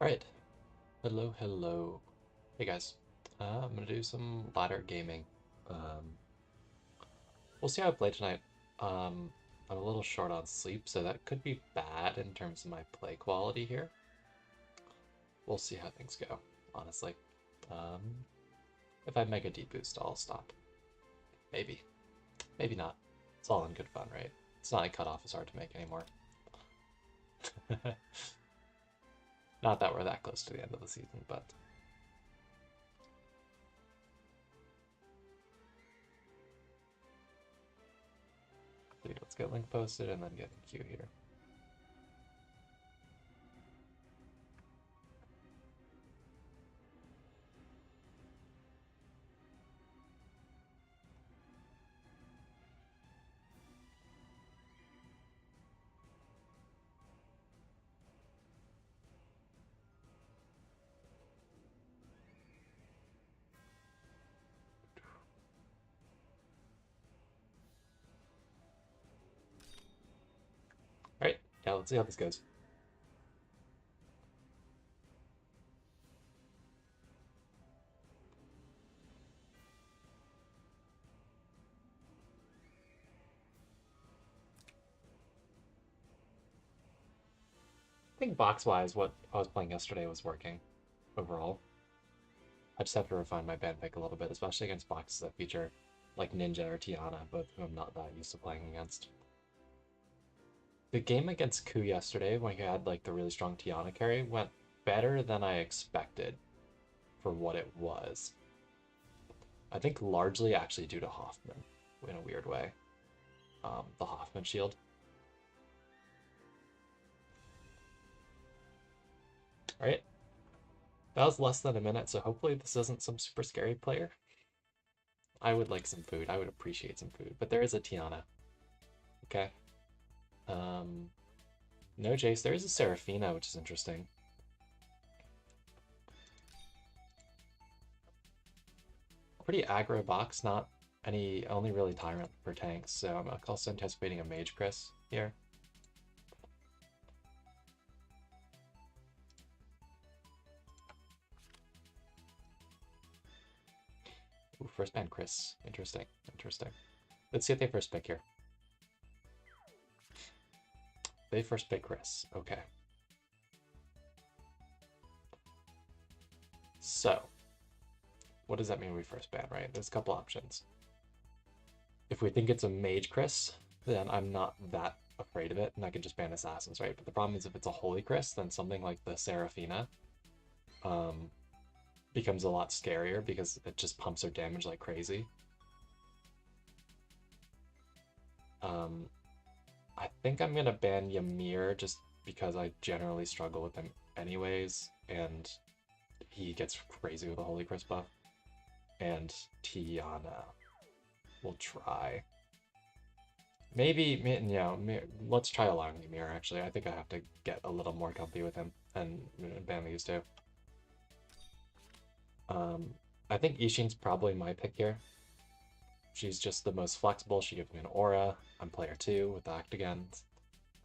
Alright, hello. Hey guys, I'm gonna do some ladder gaming. Um, we'll see how I play tonight. I'm a little short on sleep, so that could be bad in terms of my play quality here. We'll see how things go, honestly. Um, if I make a deep boost, I'll stop. Maybe. Maybe not. It's all in good fun, right? It's not like cutoff is hard to make anymore. Not that we're that close to the end of the season, but... Let's get link posted and then get in queue here. Alright, yeah, let's see how this goes. I think box-wise, what I was playing yesterday was working overall. I just have to refine my band pick a little bit, especially against boxes that feature like Ninja or Tiana, both who I'm not that used to playing against. The game against Ku yesterday, when he had like the really strong Tiana carry, went better than I expected for what it was. I think largely actually due to Hoffman, in a weird way. The Hoffman shield. Alright. That was less than a minute, so hopefully this isn't some super scary player. I would like some food. I would appreciate some food. But there is a Tiana. Okay. No Jace. There is a Seraphina, which is interesting. Pretty aggro box, not any, only really Tyrant for tanks, so I'm also anticipating a Mage Chris here. Ooh, first ban Chris. Interesting. Let's see if they first pick here. They first pick Chris. Okay. So, what does that mean we first ban, right? There's a couple options. If we think it's a Mage Chris, then I'm not that afraid of it, and I can just ban Assassins, right? But the problem is if it's a Holy Chris, then something like the Seraphina becomes a lot scarier because it just pumps her damage like crazy. I think I'm gonna ban Ymir just because I generally struggle with him anyways, and he gets crazy with a Holy Chris buff. And Tiana will try. Maybe, you know, let's try allowing Ymir, actually. I think I have to get a little more comfy with him and ban these two. I think Ishin's probably my pick here. She's just the most flexible. She gives me an aura. I'm player 2 with Act again.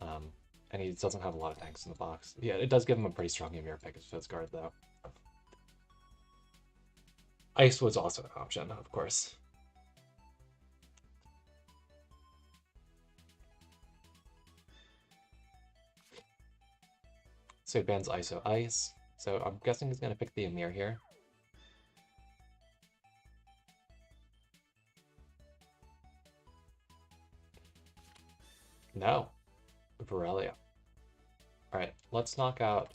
And he doesn't have a lot of tanks in the box. Yeah, it does give him a pretty strong Ymir pick as Fizz guard, though. Ice was also an option, of course. So he bans ISO Ice. So I'm guessing he's going to pick the Ymir here. No. Borrelia. Alright, let's knock out...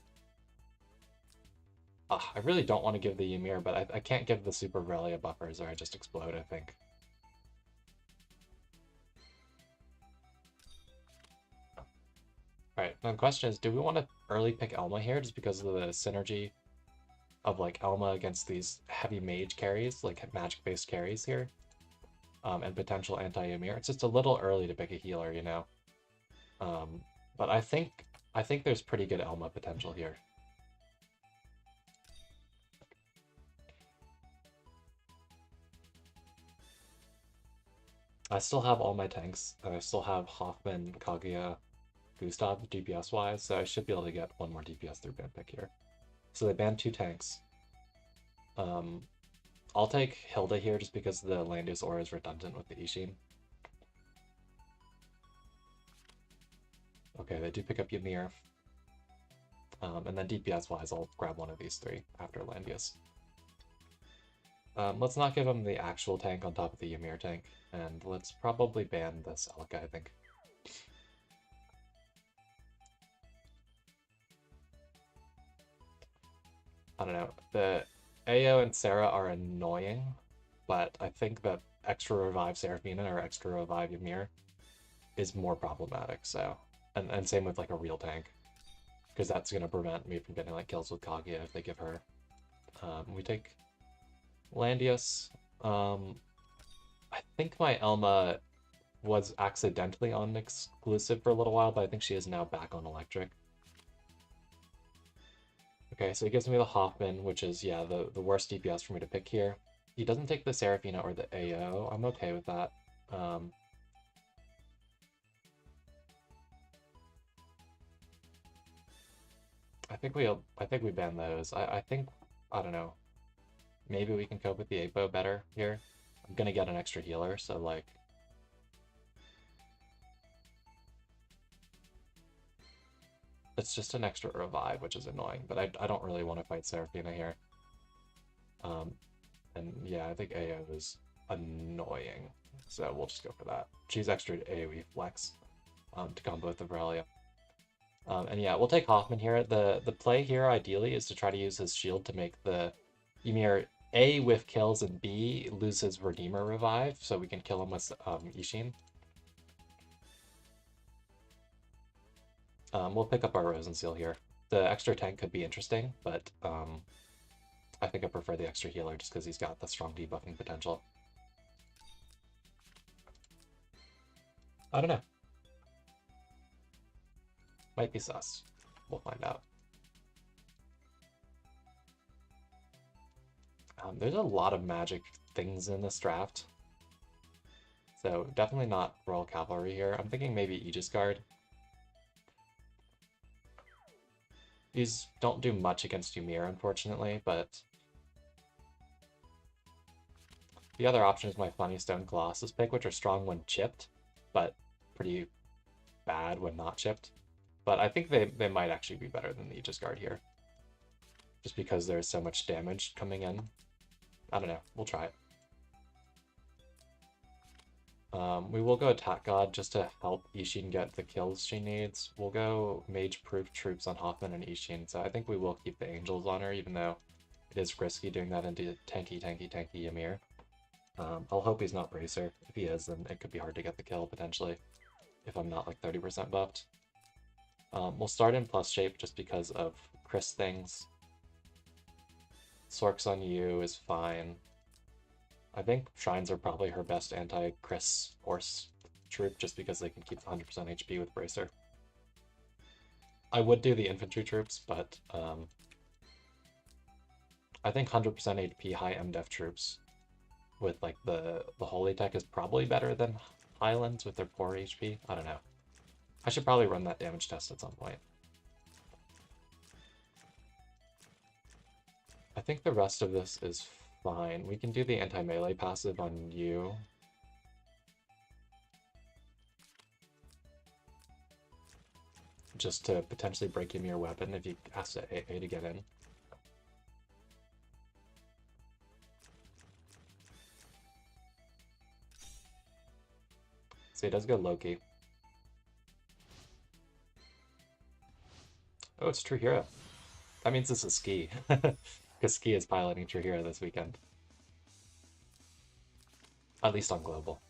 I really don't want to give the Ymir, but I can't give the Super Borrelia buffers or I just explode, I think. Alright, now the question is, do we want to early pick Elma here just because of the synergy of like Elma against these heavy mage carries, like magic-based carries here, and potential anti-Ymir? It's just a little early to pick a healer, you know? But I think there's pretty good Elma potential here. I still have all my tanks. I still have Hoffman, Kaguya, Gustav DPS-wise, so I should be able to get one more DPS through band pick here. So they banned 2 tanks. I'll take Hilda here just because the Landius aura is redundant with the Ishin. Okay, they do pick up Ymir. And then DPS-wise, I'll grab one of these 3 after Landius. Let's not give him the actual tank on top of the Ymir tank, and let's probably ban this Elka, I think. I don't know. The Ao and Sarah are annoying, but I think that extra revive Seraphina or extra revive Ymir is more problematic, so... And same with, like, a real tank. Because that's going to prevent me from getting, like, kills with Kaguya if they give her. We take Landius. I think my Elma was accidentally on exclusive for a little while, but I think she is now back on electric. Okay, so he gives me the Hoffman, which is, yeah, the worst DPS for me to pick here. He doesn't take the Seraphina or the AO. I'm okay with that. I think we ban those. I think, I don't know. Maybe we can cope with the Apo better here. I'm gonna get an extra healer, so like... It's just an extra revive, which is annoying, but I don't really want to fight Seraphina here. And yeah, I think AO is annoying, so we'll just go for that. She's extra AoE flex to combo with the Aurelia. And yeah, we'll take Hoffman here. The play here, ideally, is to try to use his shield to make the Ymir A, whiff kills, and B, lose his Redeemer revive, so we can kill him with Ishin. We'll pick up our Rosenseal here. The extra tank could be interesting, but I think I prefer the extra healer just because he's got the strong debuffing potential. I don't know. Might be sus. We'll find out. There's a lot of magic things in this draft. So definitely not Royal Cavalry here. I'm thinking maybe Aegis Guard. These don't do much against Ymir, unfortunately, but... The other option is my Funny Stone Colossus pick, which are strong when chipped, but pretty bad when not chipped. But I think they might actually be better than the Aegis Guard here. Just because there's so much damage coming in. I don't know. We'll try it. We will go Attack God just to help Ishin get the kills she needs. We'll go Mage-proof troops on Hoffman and Ishin, so I think we will keep the Angels on her, even though it is risky doing that into tanky Ymir. I'll hope he's not Bracer. If he is, then it could be hard to get the kill, potentially, if I'm not like 30% buffed. We'll start in plus shape just because of Chris things. Sorks on you is fine. I think Shrines are probably her best anti-Chris horse troop just because they can keep 100% HP with Bracer. I would do the infantry troops, but I think 100% HP high MDef troops with like the Holy Tech is probably better than Highlands with their poor HP. I don't know. I should probably run that damage test at some point. I think the rest of this is fine. We can do the anti-melee passive on you. Just to potentially break Ymir weapon if he has to AA to get in. So he does go Loki. Oh, it's True Hero. That means this is Ski. Because Ski is piloting True Hero this weekend. At least on Global.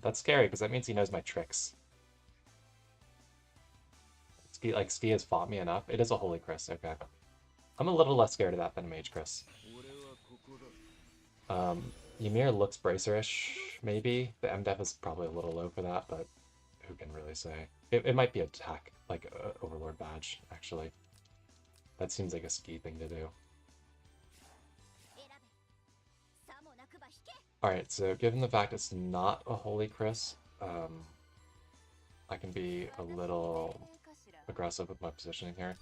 That's scary, because that means he knows my tricks. Ski has fought me enough. It is a Holy Chris, okay. I'm a little less scared of that than a Mage Chris. Ymir looks Bracer-ish, maybe. The MDef is probably a little low for that, but who can really say? It might be attack, like Overlord Badge, actually. That seems like a Ski thing to do. Alright, so given the fact it's not a Holy Chris, I can be a little aggressive with my positioning here.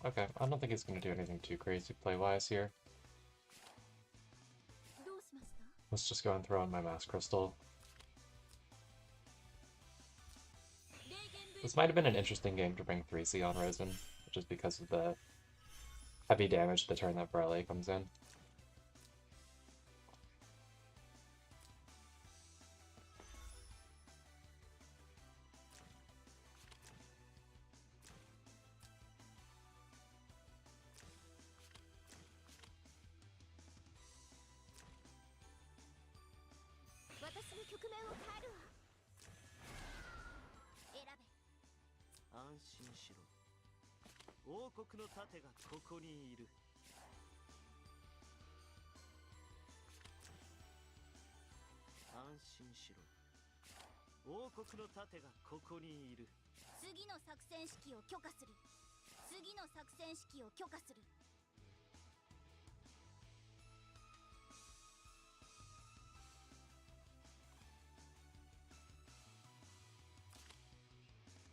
Okay, I don't think he's gonna do anything too crazy play-wise here. Let's just go and throw in my Mass Crystal. This might have been an interesting game to bring 3C on Rosen, just because of the heavy damage the turn that Barley comes in.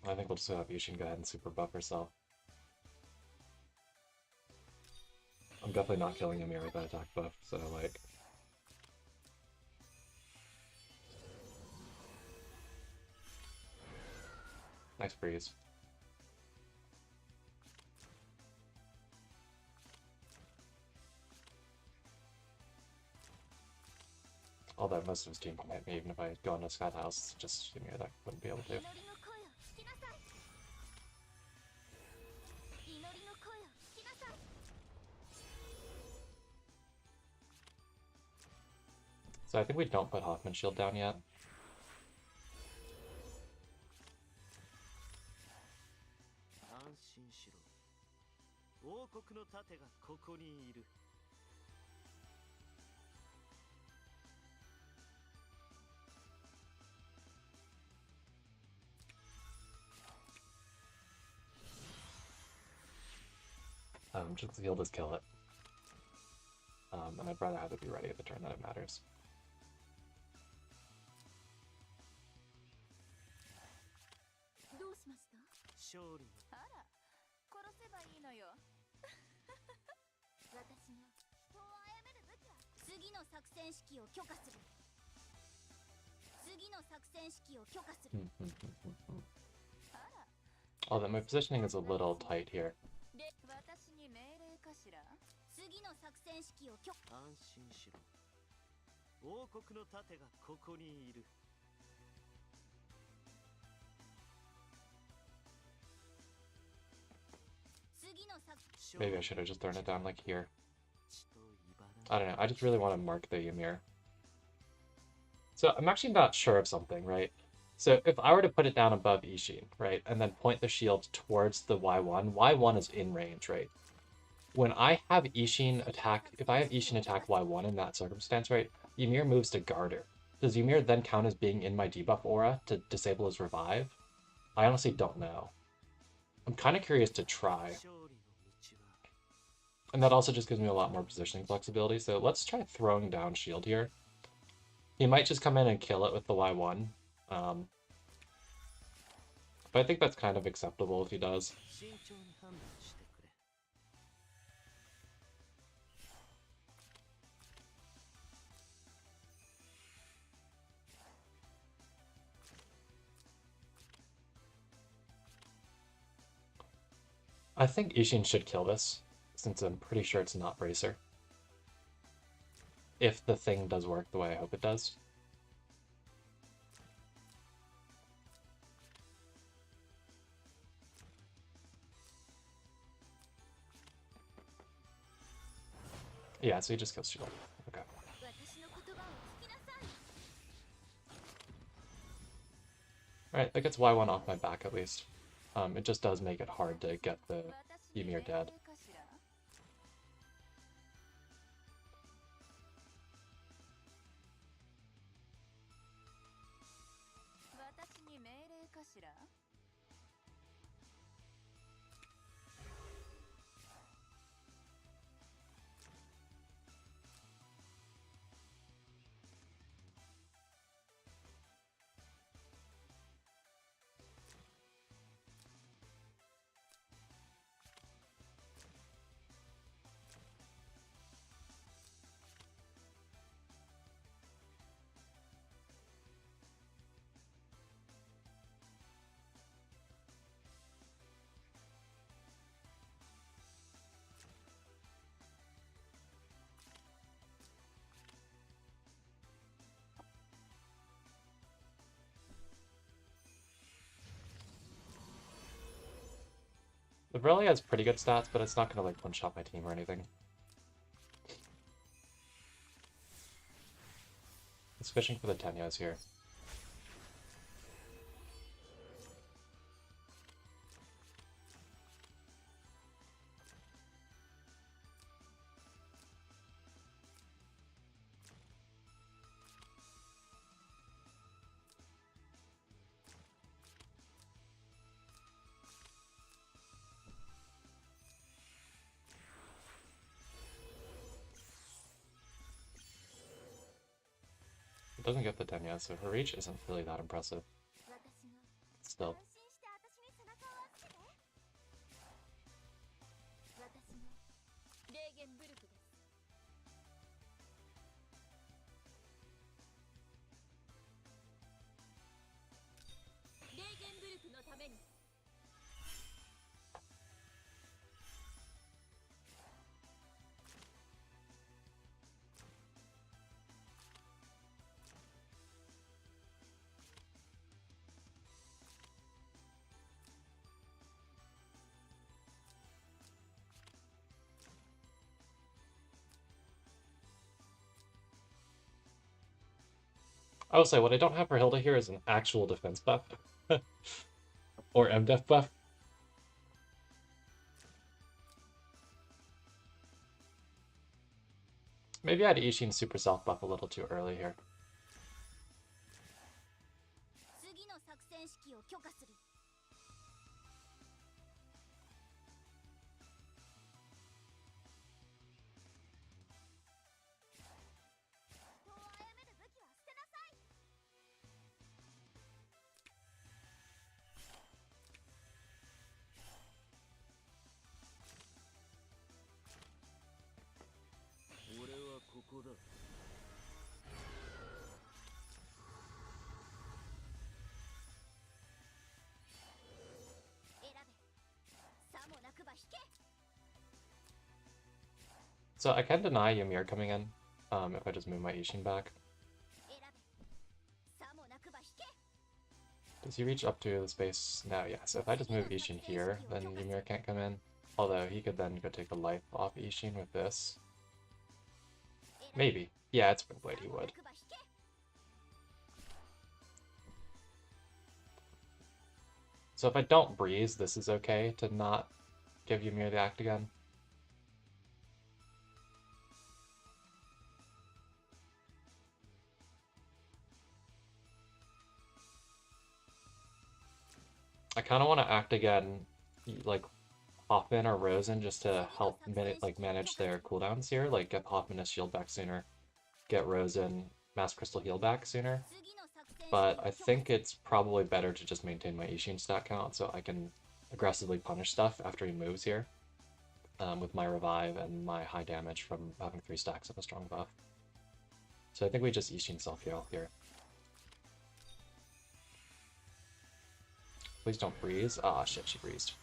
I think we'll just have Yushin go ahead and super buff herself. I'm definitely not killing Ymir with that attack buff, so like... Nice freeze. Although most of his team can hit me, even if I go on a Sky House, just Ymir that wouldn't be able to. So I think we don't put Hoffman Shield down yet. Just he'll just kill it. And I'd rather have it be ready at the turn that it matters. Although my positioning is a little tight here. Maybe I should have just thrown it down like here. I don't know, I just really want to mark the Ymir. So I'm actually not sure of something, right? So if I were to put it down above Ishin, right, and then point the shield towards the Y1, Y1 is in range, right? When I have Ishin attack, if I have Ishin attack Y1 in that circumstance, right, Ymir moves to Garter. Does Ymir then count as being in my debuff aura to disable his revive? I honestly don't know. I'm kind of curious to try. And that also just gives me a lot more positioning flexibility, so let's try throwing down shield here. He might just come in and kill it with the Y1. But I think that's kind of acceptable if he does. I think Ishin should kill this, since I'm pretty sure it's not Bracer. If the thing does work the way I hope it does. Yeah, so he just kills shield. Okay. Alright, that gets Y1 off my back at least. It just does make it hard to get the Ymir dead. It really has pretty good stats, but it's not gonna like one-shot my team or anything. It's fishing for the Tenyos here. It doesn't get the Tenyos, so her reach isn't really that impressive. Still. I will say, what I don't have for Hilda here is an actual defense buff. Or MDef buff. Maybe I had Ishin super self buff a little too early here. So I can deny Ymir coming in if I just move my Ishin back. Does he reach up to the space? No, yeah. So if I just move Ishin here, then Ymir can't come in. Although he could then go take the life off Ishin with this. Maybe. Yeah, it's Windblade, he would. So if I don't breeze, this is okay to not give Ymir the act again. I kind of want to act again, like Hoffman or Rosen, just to help manage their cooldowns here. Like get Hoffman a shield back sooner, get Rosen Mass Crystal heal back sooner. But I think it's probably better to just maintain my Ishin stat count so I can aggressively punish stuff after he moves here. With my revive and my high damage from having 3 stacks of a strong buff. So I think we just Ishin self-heal here. Please don't freeze. Ah, shit, she freezed.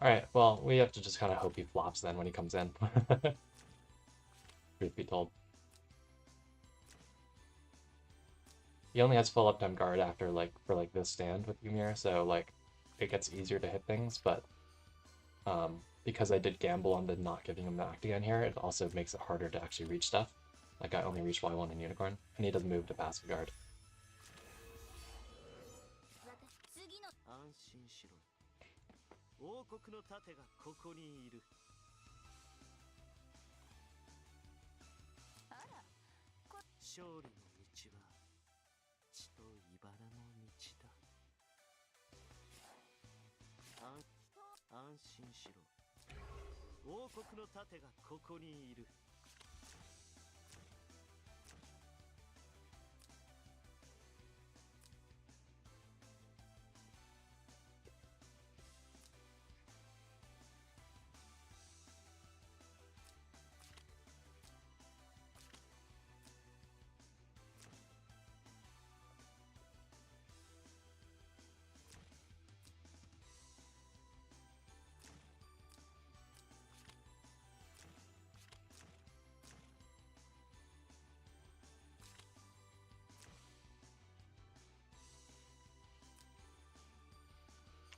Alright, well, we have to just kind of hope he flops then when he comes in. Truth be told. He only has full uptime guard after, for this stand with Ymir, so, it gets easier to hit things, but because I did gamble on the not giving him the act again here, it also makes it harder to actually reach stuff. Like, I only reach Y1 and Unicorn, and he doesn't move to passive guard.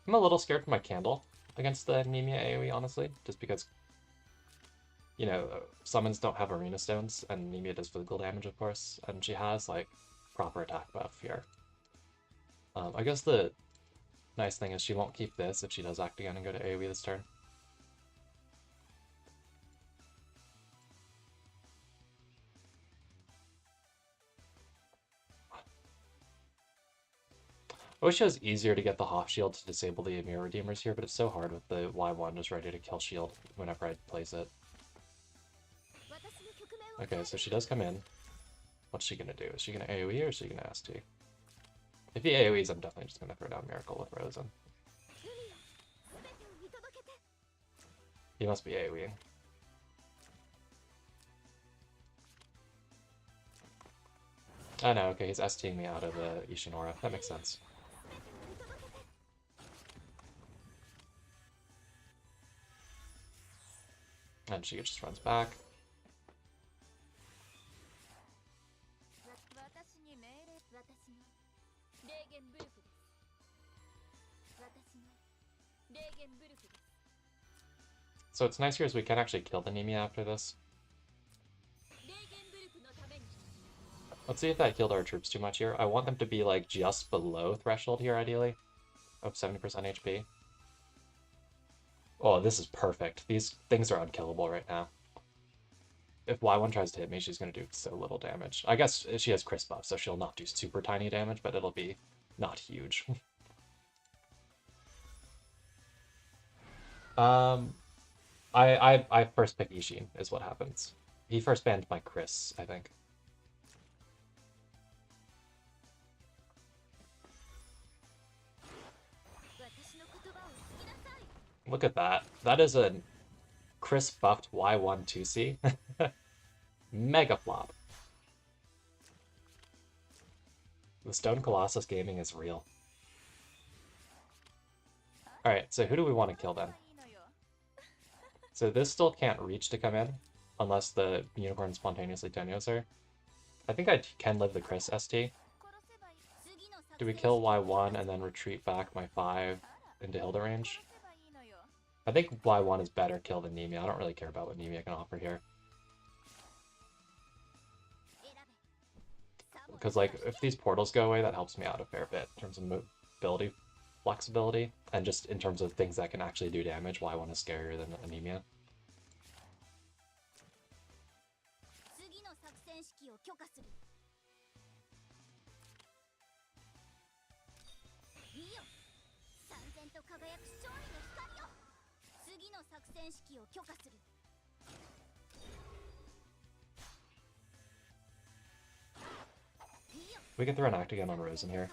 I'm a little scared for my candle against the Anemia AoE, honestly, just because, summons don't have Arena Stones, and Anemia does physical damage, of course, and she has, proper attack buff here. I guess the nice thing is she won't keep this if she does act again and go to AoE this turn. I wish it was easier to get the Hoff Shield to disable the Ymir Redeemers here, but it's so hard with the Y1 just ready to kill shield whenever I place it. Okay, so she does come in. What's she gonna do? Is she gonna AoE or is she gonna ST? If he AoEs, I'm definitely just gonna throw down Miracle with Rosen. He must be AoE. Oh no, okay, he's STing me out of the Ishin Aura. That makes sense. And she just runs back. So what's nice here is we can actually kill the Anemia after this. Let's see if that killed our troops too much here. I want them to be just below threshold here, ideally, of 70% HP. Oh, this is perfect. These things are unkillable right now. If Y1 tries to hit me, she's going to do so little damage. I guess she has Crisp buff, so she'll not do super tiny damage, but it'll be not huge. I first pick Ishin, is what happens. He first banned my Chris, I think. Look at that. That is a Chris buffed Y1 2C. Mega flop. The Stone Colossus gaming is real. Alright, so who do we want to kill then? So this still can't reach to come in, unless the Unicorn spontaneously Tenios her. I think I can live the Chris ST. Do we kill Y1 and then retreat back my 5 into Hilda range? I think Y1 is better kill than Nemia. I don't really care about what Nemia can offer here. Because, if these portals go away, that helps me out a fair bit in terms of mobility, flexibility, and just in terms of things that can actually do damage. Y1 is scarier than Anemia. We can throw an act again on Rose in here.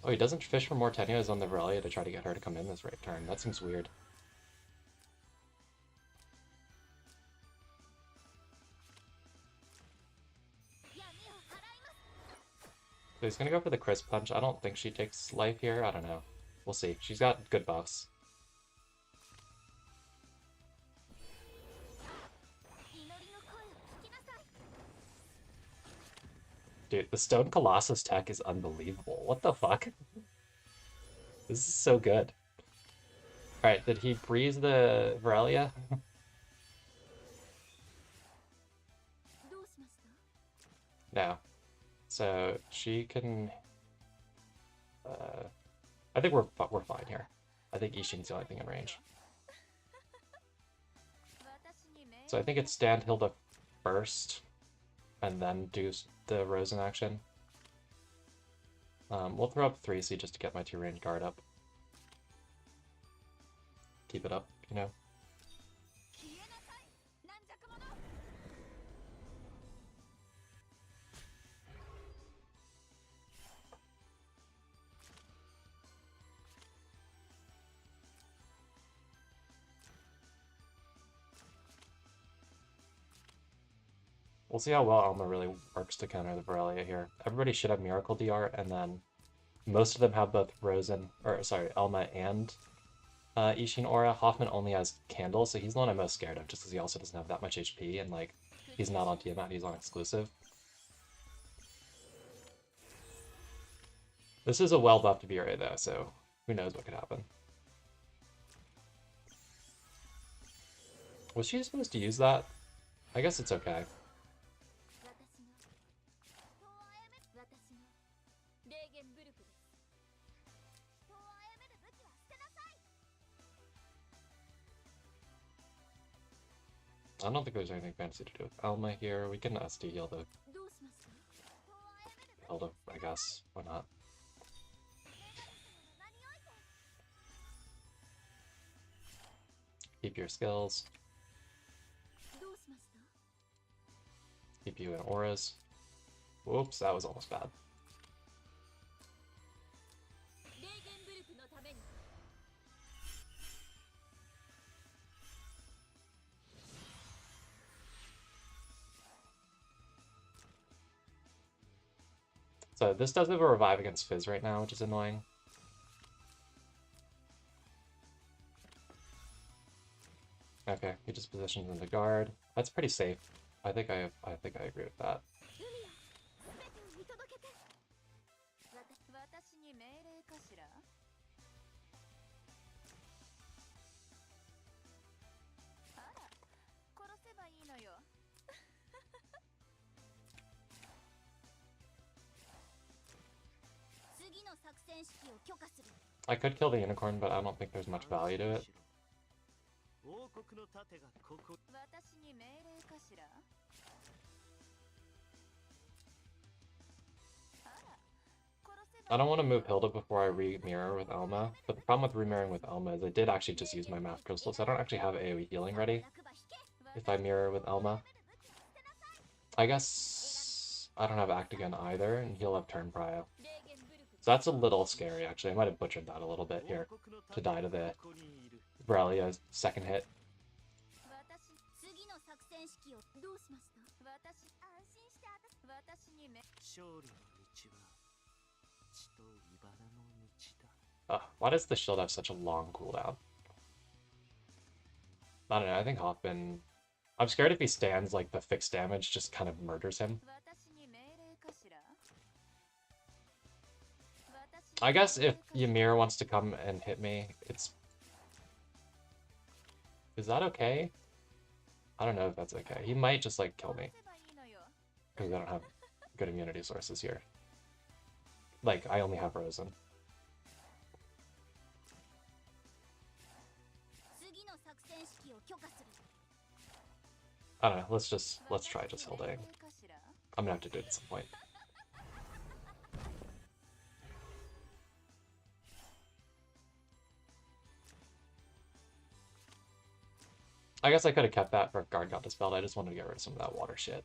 Oh, he doesn't fish for more Tenias on the Varelia to try to get her to come in this right turn. That seems weird. So he's gonna go for the Crisp Punch. I don't think she takes life here. I don't know. We'll see. She's got good buffs. Dude, the Stone Colossus tech is unbelievable. What the fuck? This is so good. Alright, did he breeze the Varelia? No. So she can... I think we're fine here. I think Ishin's the only thing in range. So I think it's stand Hilda first, and then do the Rose in action. We'll throw up 3C just to get my 2-range guard up. Keep it up, you know? We'll see how well Alma really works to counter the Varelia here. Everybody should have Miracle DR, and then most of them have both Alma and Ishin Aura. Hoffman only has Candle, so he's the one I'm most scared of, just because he also doesn't have that much HP, and like, he's not on Tiamat, he's on exclusive. This is a well-buffed V-Ray though, so who knows what could happen. Was she supposed to use that? I guess it's okay. I don't think there's anything fancy to do with Alma here. We can SD heal the Hilda, I guess. Why not? Keep your skills. Keep you in auras. Whoops, that was almost bad. So this does have a revive against Fizz right now, which is annoying. Okay, he just positions in the guard. That's pretty safe. I think I agree with that. I could kill the unicorn, but I don't think there's much value to it. I don't want to move Hilda before I re-mirror with Elma, but the problem with re-mirroring with Elma is I did actually just use my Math Crystal, so I don't actually have AoE healing ready if I mirror with Elma. I guess I don't have Act Again either, and he'll have Turn Prio. So that's a little scary, actually. I might have butchered that a little bit here, to die to the Varelia's second hit. Why does the shield have such a long cooldown? I don't know, I think Hoffman... I'm scared if he stands, like, the fixed damage just kind of murders him. I guess if Ymir wants to come and hit me, it's... Is that okay? I don't know if that's okay. He might just, like, kill me. Because I don't have good immunity sources here. Like, I only have Rosen. I don't know, let's try just holding. I'm gonna have to do it at some point. I guess I could have kept that for if guard got dispelled. I just wanted to get rid of some of that water shit.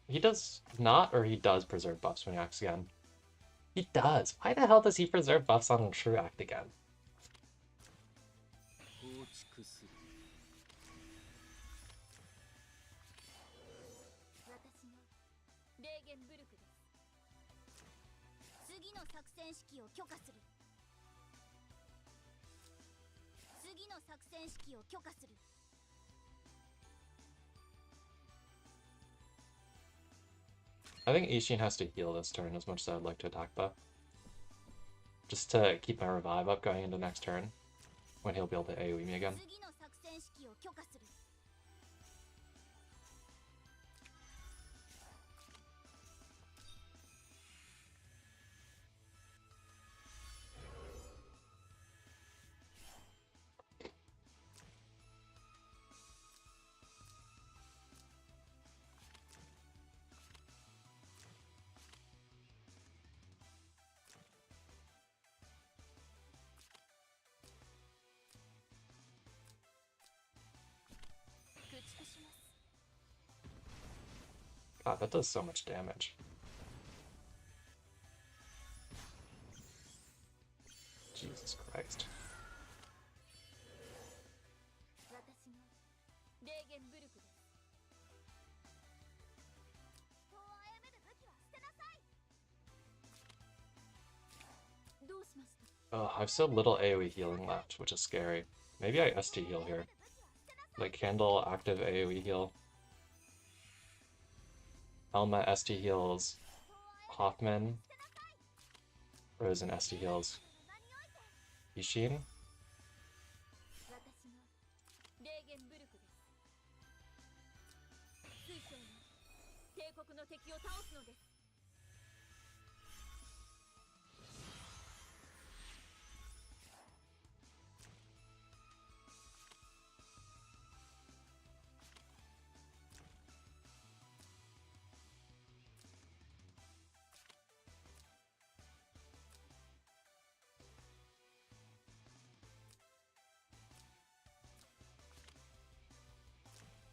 He does not, or he does preserve buffs when he acts again? He does. Why the hell does he preserve buffs on a true act again? I think Ishin has to heal this turn as much as I'd like to attack though. Just to keep my revive up going into next turn, when he'll be able to AoE me again. God, that does so much damage. Jesus Christ. Oh, I have so little AoE healing left, which is scary. Maybe I ST heal here. Like Candle, active AoE heal. Elma ST heals. Hoffman. Rosen ST heals. Ishin?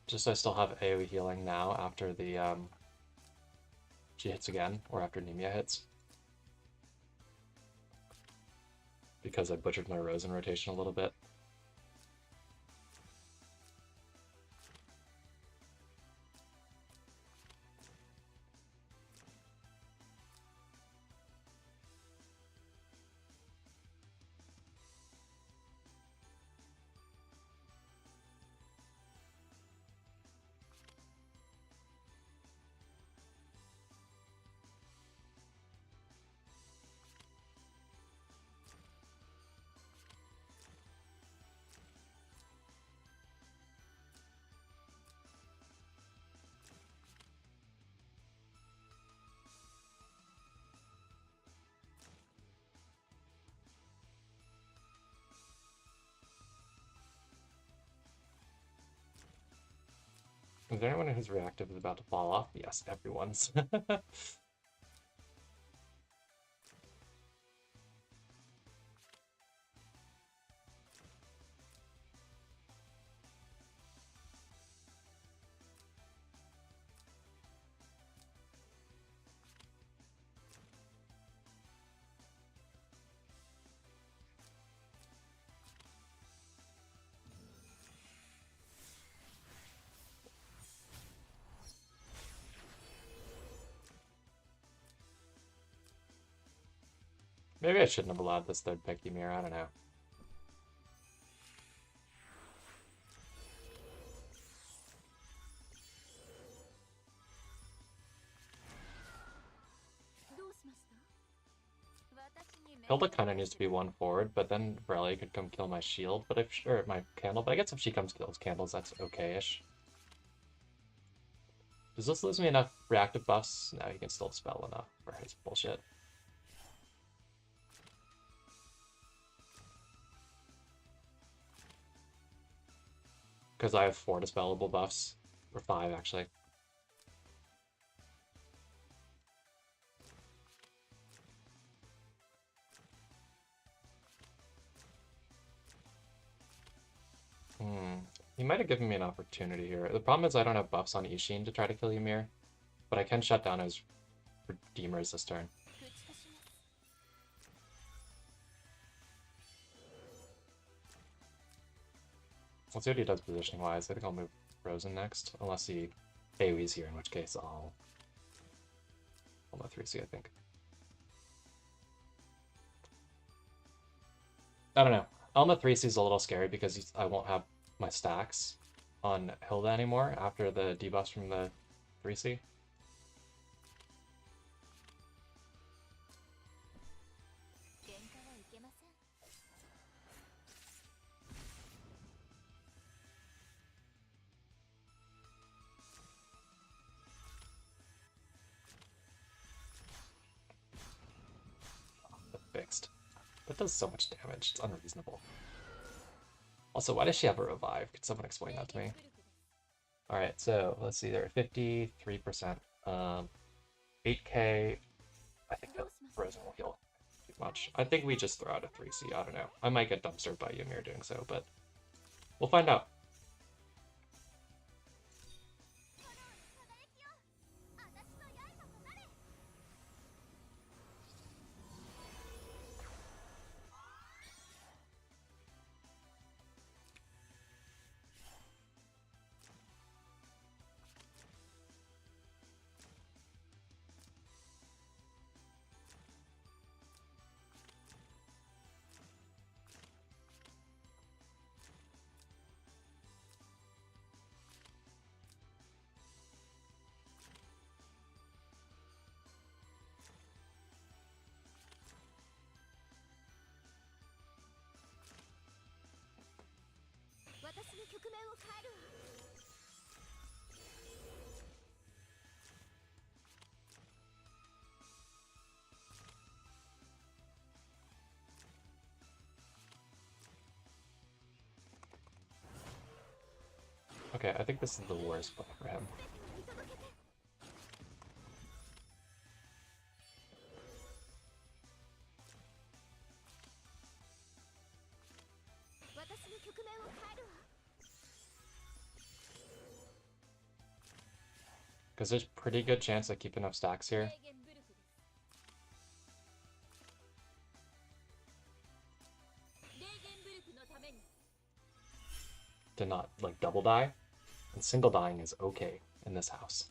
Just so I still have AoE healing now after the she hits again, or after Nemia hits. Because I butchered my Rosen rotation a little bit. Is there anyone whose reactive is about to fall off? Yes, everyone's. Maybe I shouldn't have allowed this third pick Ymir, I don't know. Hilda kind of needs to be one forward, but then Borrelia could come kill my shield, but if or my candle. But I guess if she comes kills candles, that's okay-ish. Does this lose me enough reactive buffs? No, he can still spell enough for his bullshit. Because I have 4 dispellable buffs, or 5 actually. He might have given me an opportunity here. The problem is I don't have buffs on Ishin to try to kill Ymir, but I can shut down his Redeemers this turn. Let's see what he does positioning-wise. I think I'll move Frozen next, unless he AoE's here, in which case I'll my 3C, I think. I don't know. Alma 3C is a little scary because I won't have my stacks on Hilda anymore after the debuffs from the 3C. Fixed. That does so much damage, it's unreasonable. Also, why does she have a revive? Could someone explain that to me? Alright, so let's see, they're at 53%. 8k. I think that Frozen will heal too much. I think we just throw out a 3C, I don't know. I might get dumpstered by Ymir doing so, but we'll find out. Okay, I think this is the worst play for him. Because there's pretty good chance I keep enough stacks here. To not, like, double die. And single dying is okay in this house.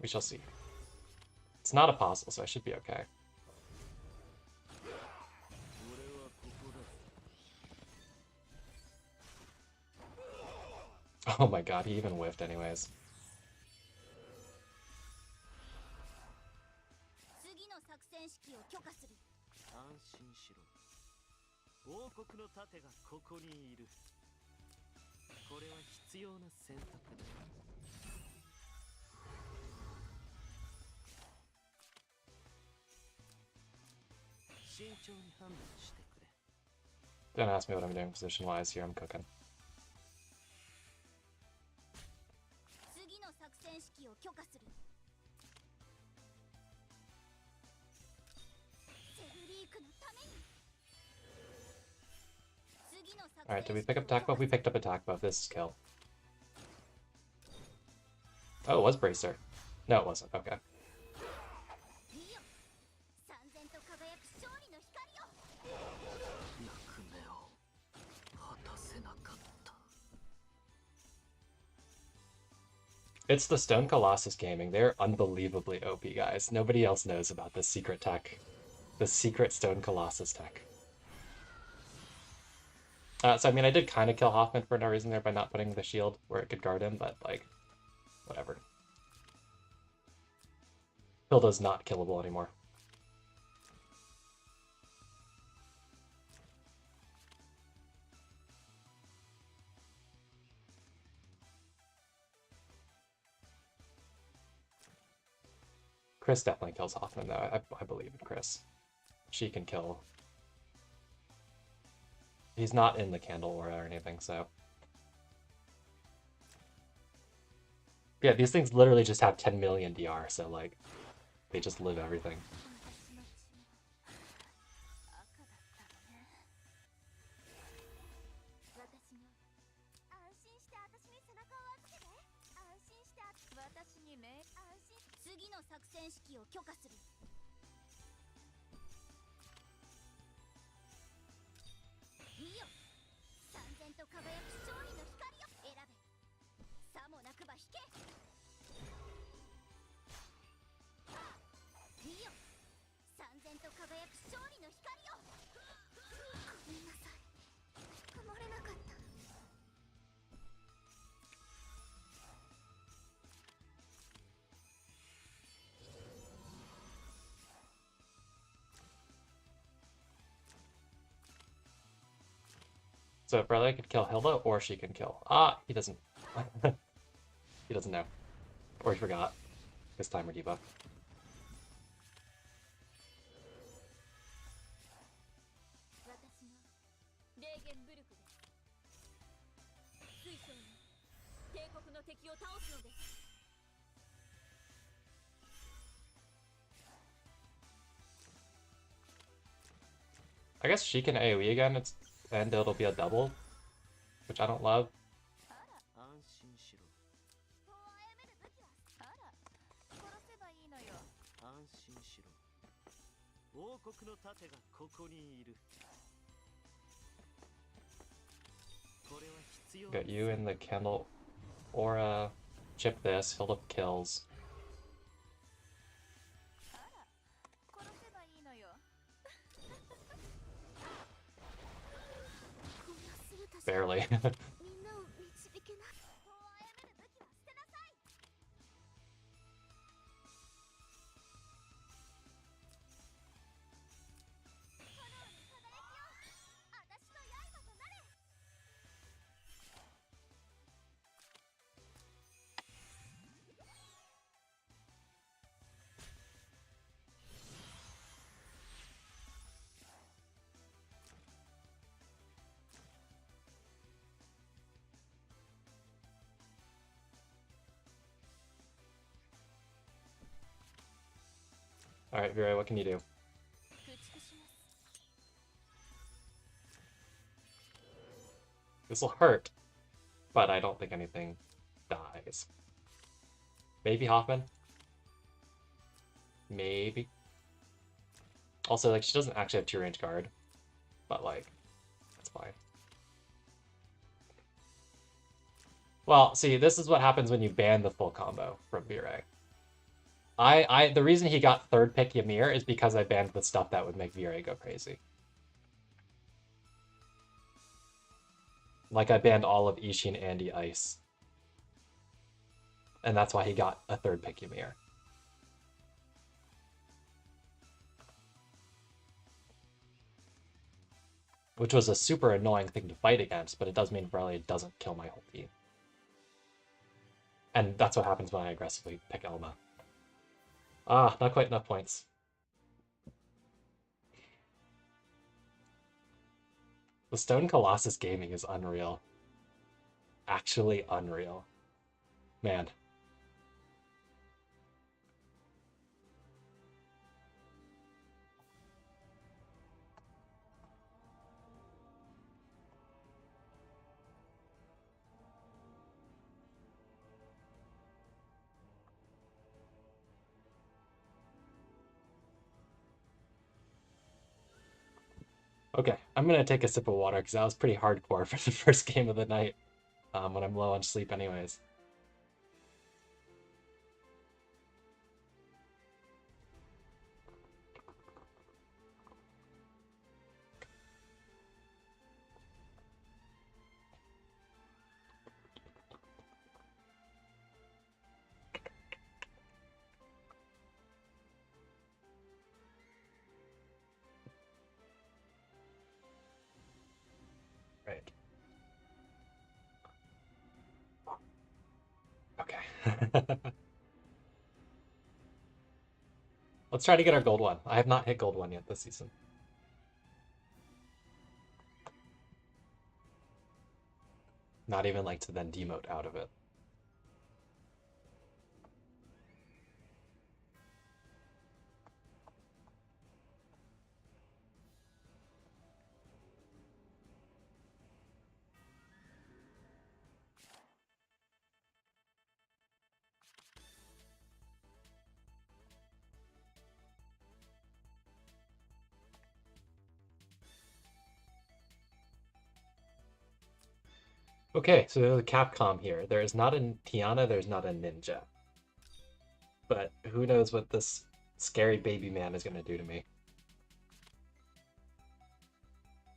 We shall see. It's not apostle, so I should be okay. Oh my god, he even whiffed anyways. Don't ask me what I'm doing position-wise here, I'm cooking. Alright, did we pick up attack buff? We picked up attack buff. This is kill. Oh, it was Bracer. No, it wasn't. Okay. It's the Stone Colossus gaming. They're unbelievably OP, guys. Nobody else knows about this secret tech. The secret Stone Colossus tech. So, I mean, I did kind of kill Hoffman for no reason there by not putting the shield where it could guard him, but, like, whatever. Hilda's not killable anymore. Chris definitely kills Hoffman, though. I believe in Chris. She can kill. He's not in the candle aura or anything, so. Yeah, these things literally just have 10 million DR, so, like, they just live everything. So Brother could kill Hilda, or she can kill. Ah, he doesn't. He doesn't know. Or he forgot. His timer debuff. I guess she can AoE again, and it'll be a double, which I don't love. Got you in the candle aura. Chip this, Hilda kills. Barely. Alright, Vera, what can you do? This will hurt, but I don't think anything dies. Maybe Hoffman? Maybe. Also, like, she doesn't actually have 2-range guard, but, like, that's fine. Well, see, this is what happens when you ban the full combo from Virei. The reason he got third pick Ymir is because I banned the stuff that would make Virei go crazy. Like, I banned all of Ishin, Andy, Ice. And that's why he got a third pick Ymir. Which was a super annoying thing to fight against, but it does mean Briley doesn't kill my whole team. And that's what happens when I aggressively pick Elma. Ah, not quite enough points. The Stone Colossus gaming is unreal. Actually unreal. Man. Okay, I'm gonna take a sip of water because that was pretty hardcore for the first game of the night when I'm low on sleep anyways. Let's try to get our gold one. I have not hit gold one yet this season. Not even like to then demote out of it. Okay, so the Capcom here. There is not a Tiana, there's not a Ninja. But who knows what this scary baby man is going to do to me.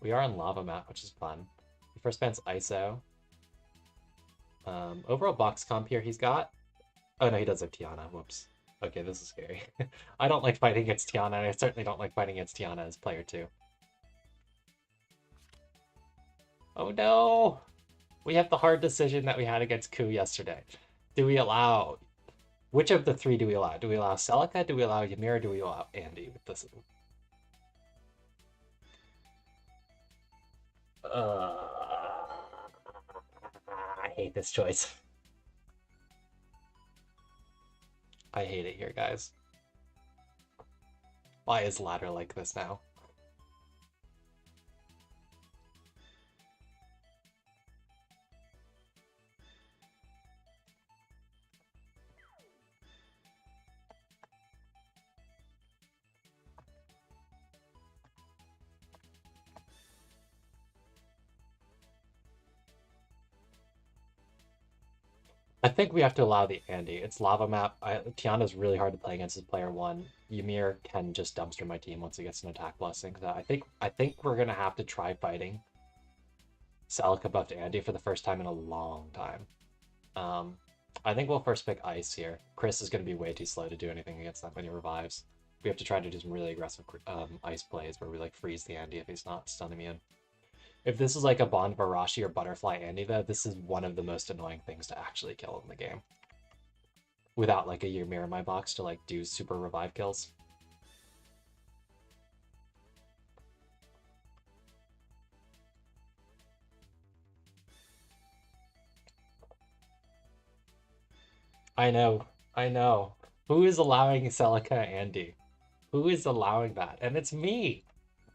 We are on Lava Mat, which is fun. The first band's ISO. Overall box comp here, he's got... Oh no, he does have Tiana. Whoops. Okay, this is scary. I don't like fighting against Tiana, and I certainly don't like fighting against Tiana as player 2. Oh no! We have the hard decision that we had against Ku yesterday. Do we allow... Which of the 3 do we allow? Do we allow Celica? Do we allow Ymir? Do we allow Andy with this? I hate this choice. I hate it here, guys. Why is Ladder like this now? I think we have to allow the Andy. It's lava map. Tiana's really hard to play against as player 1. Ymir can just dumpster my team once he gets an attack blessing. So I think we're gonna have to try fighting Celica buffed Andy for the first time in a long time. I think we'll first pick Ice here. Chris is gonna be way too slow to do anything against that when he revives. We have to try to do some really aggressive Ice plays where we like freeze the Andy if he's not stun immune. If this is like a Bond Varashi or Butterfly Andy, though, this is one of the most annoying things to actually kill in the game. Without like a Ymir in my box to like do super revive kills. I know, I know. Who is allowing Celica Andy? Who is allowing that? And it's me!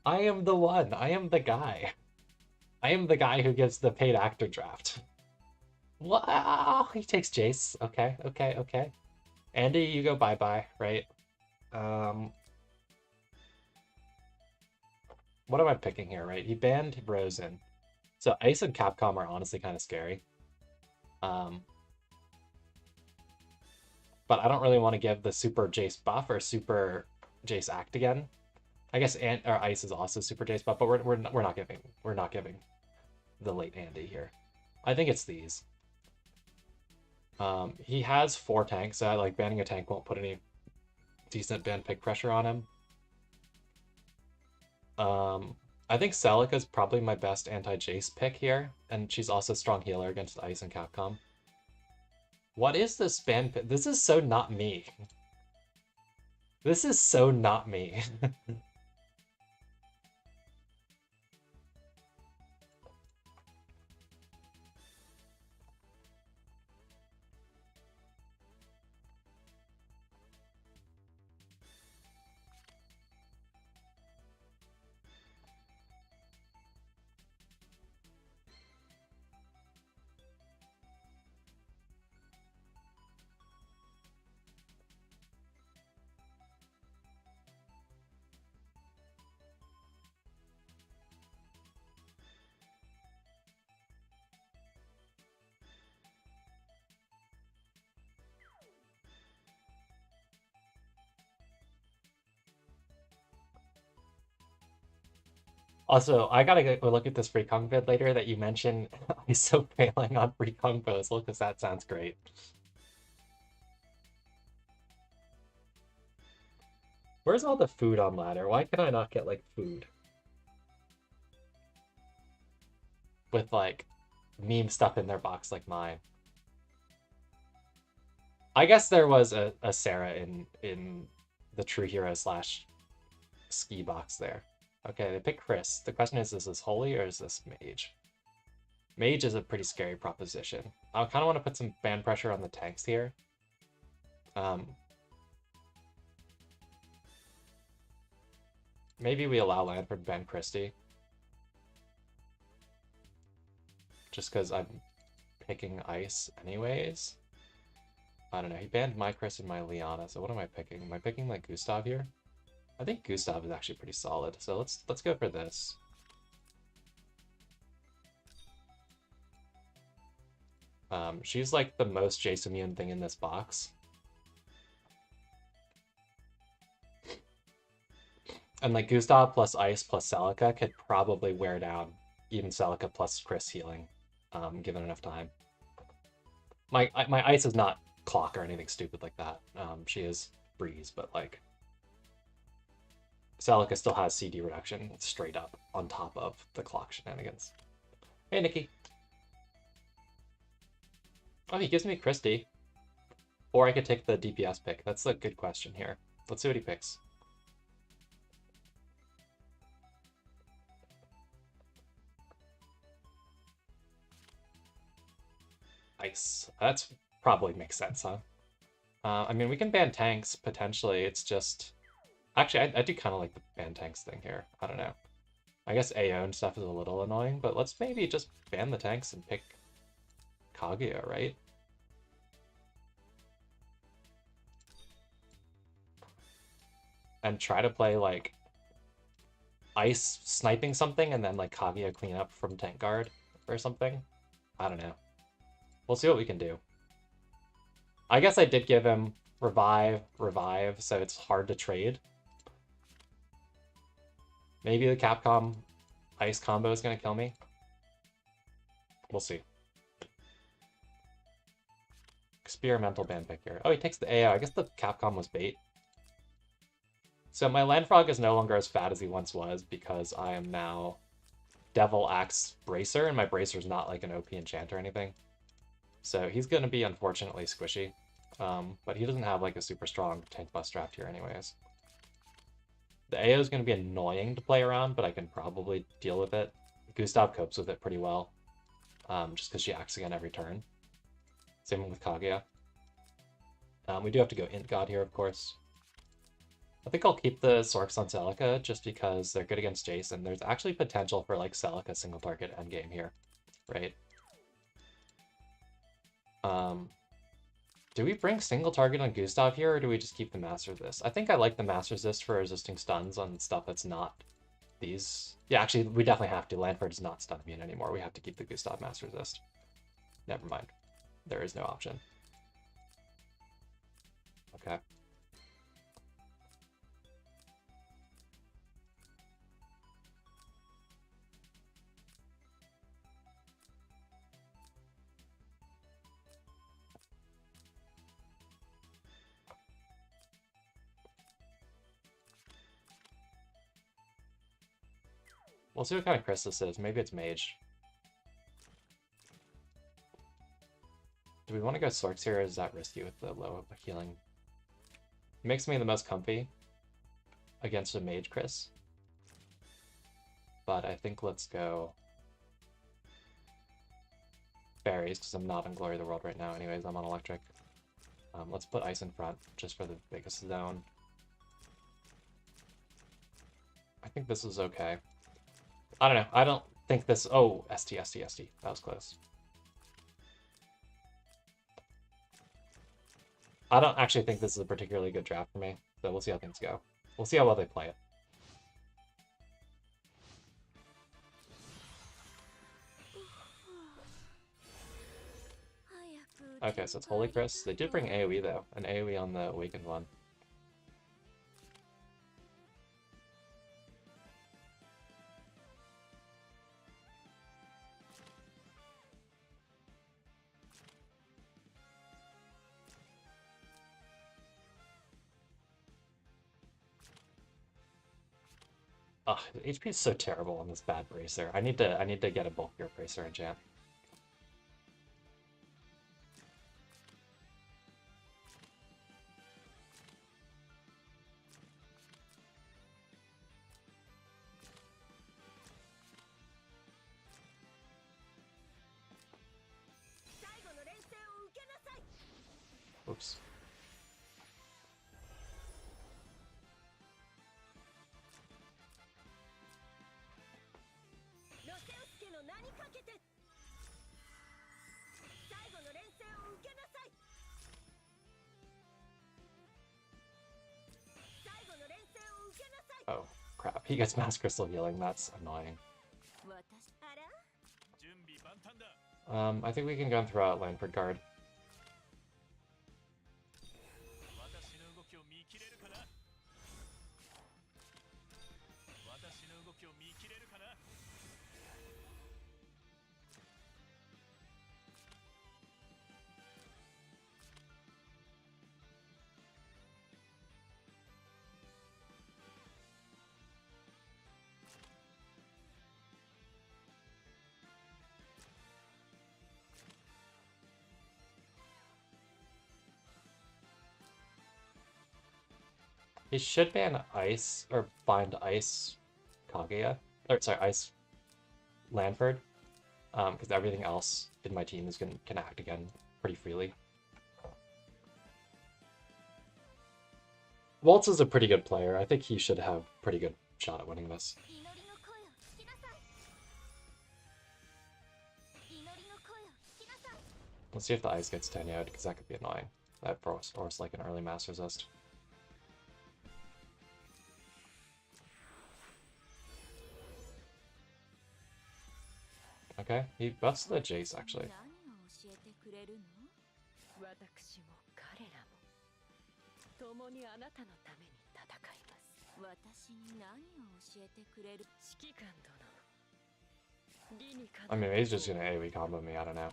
I am the one. I am the guy. I am the guy who gives the paid actor draft. Wow, he takes Jace. Okay, okay, okay. Andy, you go bye-bye, right? What am I picking here, right? He banned Rosen. So Ice and Capcom are honestly kind of scary. But I don't really want to give the super Jace buff or super Jace act again. I guess Ice is also super Jace buff, but we're not giving the late Andy here. I think it's these. He has 4 tanks, so like banning a tank won't put any decent ban pick pressure on him. I think Celica is probably my best anti-Jace pick here, and she's also a strong healer against Ice and Capcom. What is this ban pick? This is so not me. This is so not me. Also, I gotta go look at this free Kong vid later that you mentioned. I'm so failing on free Kong postal because that sounds great. Where's all the food on ladder? Why can I not get like food? With like meme stuff in their box like mine. I guess there was a Sarah in the True Hero slash ski box there. Okay, they pick Chris. The question is this Holy or is this Mage? Mage is a pretty scary proposition. I kind of want to put some ban pressure on the tanks here. Maybe we allow Lanford to ban Christie. Just because I'm picking Ice anyways. I don't know. He banned my Chris and my Liana, so what am I picking? Am I picking like Gustav here? I think Gustav is actually pretty solid, so let's go for this. She's like the most Jace immune thing in this box. And like Gustav plus Ice plus Celica could probably wear down even Celica plus Chris healing, given enough time. My Ice is not clock or anything stupid like that. She is Breeze, but like Celica still has CD reduction straight up on top of the clock shenanigans. Hey, Nikki. Oh, he gives me Christie. Or I could take the DPS pick. That's a good question here. Let's see what he picks. Ice. That's probably makes sense, huh? I mean, we can ban tanks, potentially. It's just... Actually, I do kind of like the ban tanks thing here. I don't know. I guess AO and stuff is a little annoying, but let's maybe just ban the tanks and pick Kaguya, right? And try to play, like, Ice sniping something and then, like, Kaguya clean up from tank guard or something. I don't know. We'll see what we can do. I guess I did give him revive, so it's hard to trade. Maybe the Capcom Ice combo is going to kill me. We'll see. Experimental ban pick here. Oh, he takes the AO. I guess the Capcom was bait. So my Landfrog is no longer as fat as he once was because I am now Devil Axe Bracer, and my Bracer's not like an OP enchant or anything. So he's going to be unfortunately squishy. But he doesn't have like a super strong tank bust draft here anyways. The AO is going to be annoying to play around, but I can probably deal with it. Gustav copes with it pretty well, just because she acts again every turn. Same with Kaguya. We do have to go Int God here, of course. I think I'll keep the Sorks on Celica just because they're good against Jason. There's actually potential for like Celica single target endgame here, right? Do we bring single target on Gustav here, or do we just keep the Master Resist? I think I like the Master Resist for resisting stuns on stuff that's not these. Yeah, actually, we definitely have to. Lanford is not stun immune anymore. We have to keep the Gustav Master Resist. Never mind. There is no option. Okay. We'll see what kind of Chris this is. Maybe it's Mage. Do we want to go Sorks here, or is that risky with the low healing? It makes me the most comfy against a Mage Chris. But I think let's go Berries, because I'm not in Glory of the World right now anyways. I'm on Electric. Let's put Ice in front, just for the biggest zone. I think this is okay. I don't know. I don't think this... Oh, ST. That was close. I don't actually think this is a particularly good draft for me, so we'll see how things go. We'll see how well they play it. Okay, so it's Holy Chris. They did bring AoE, though. An AoE on the Awakened one. Ugh, the HP is so terrible on this bad Bracer. I need to get a bulkier Bracer enchant. Oops. Oh, crap. He gets Mass Crystal healing. That's annoying. I think we can go and throw out Langford Guard. He should ban Ice, or bind Ice Kaguya. Or, sorry, Ice Lanford. Because everything else in my team is can act again pretty freely. Waltz is a pretty good player. I think he should have pretty good shot at winning this. Let's see if the Ice gets Tenyoed, because that could be annoying. That force like an early mass resist. Okay, he buffs the Jace actually. I mean, he's just gonna AoE combo me, I don't know.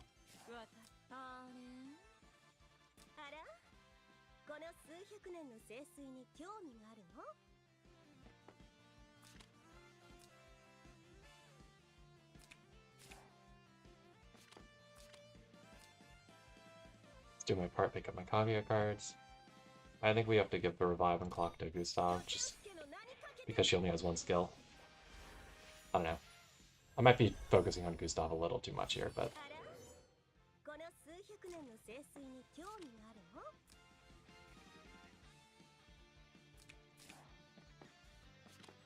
Let's do my part, pick up my Kaguya cards. I think we have to give the Revive and Clock to Gustav, just because she only has one skill. I don't know. I might be focusing on Gustav a little too much here, but...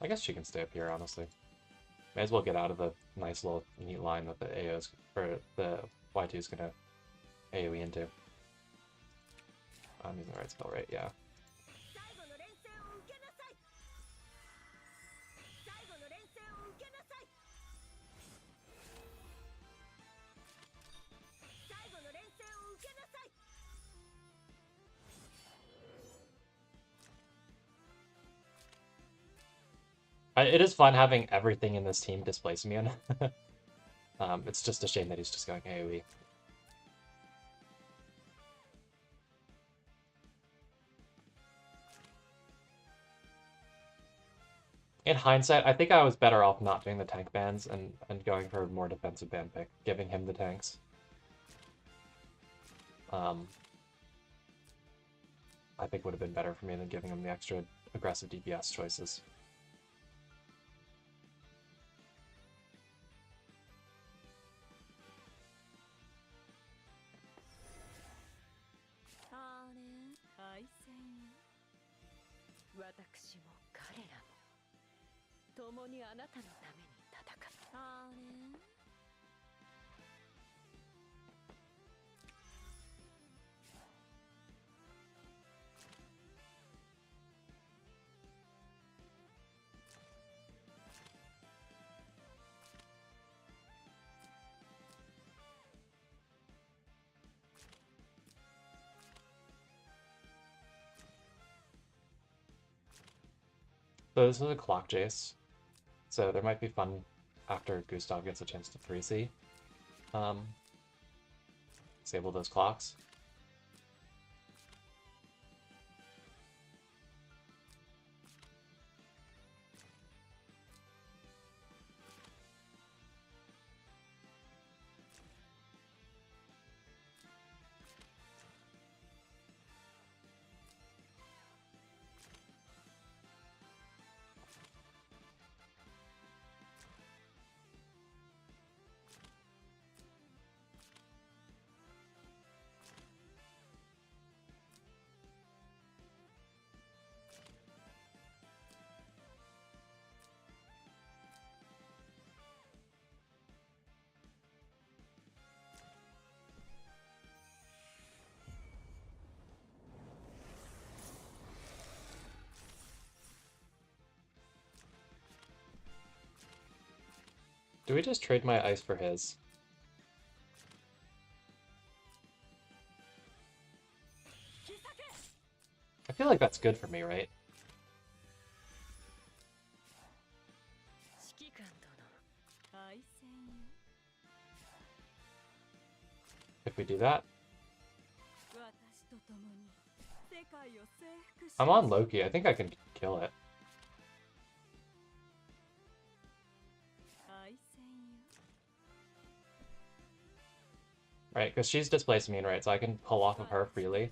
I guess she can stay up here, honestly. May as well get out of the nice little neat line that the AO's, or the Y2 is gonna AoE into. I'm using the right spell, right? Yeah. It is fun having everything in this team displace me in. It's just a shame that he's just going AoE. In hindsight, I think I was better off not doing the tank bans and going for a more defensive ban pick, giving him the tanks. I think would have been better for me than giving him the extra aggressive DPS choices. So this is a clock Jace, so there might be fun after Gustav gets a chance to 3C. Disable those clocks. Do we just trade my ice for his? I feel like that's good for me, right? If we do that. I'm on Loki. I think I can kill it. Right, because she's displaced me, right? So I can pull off of her freely.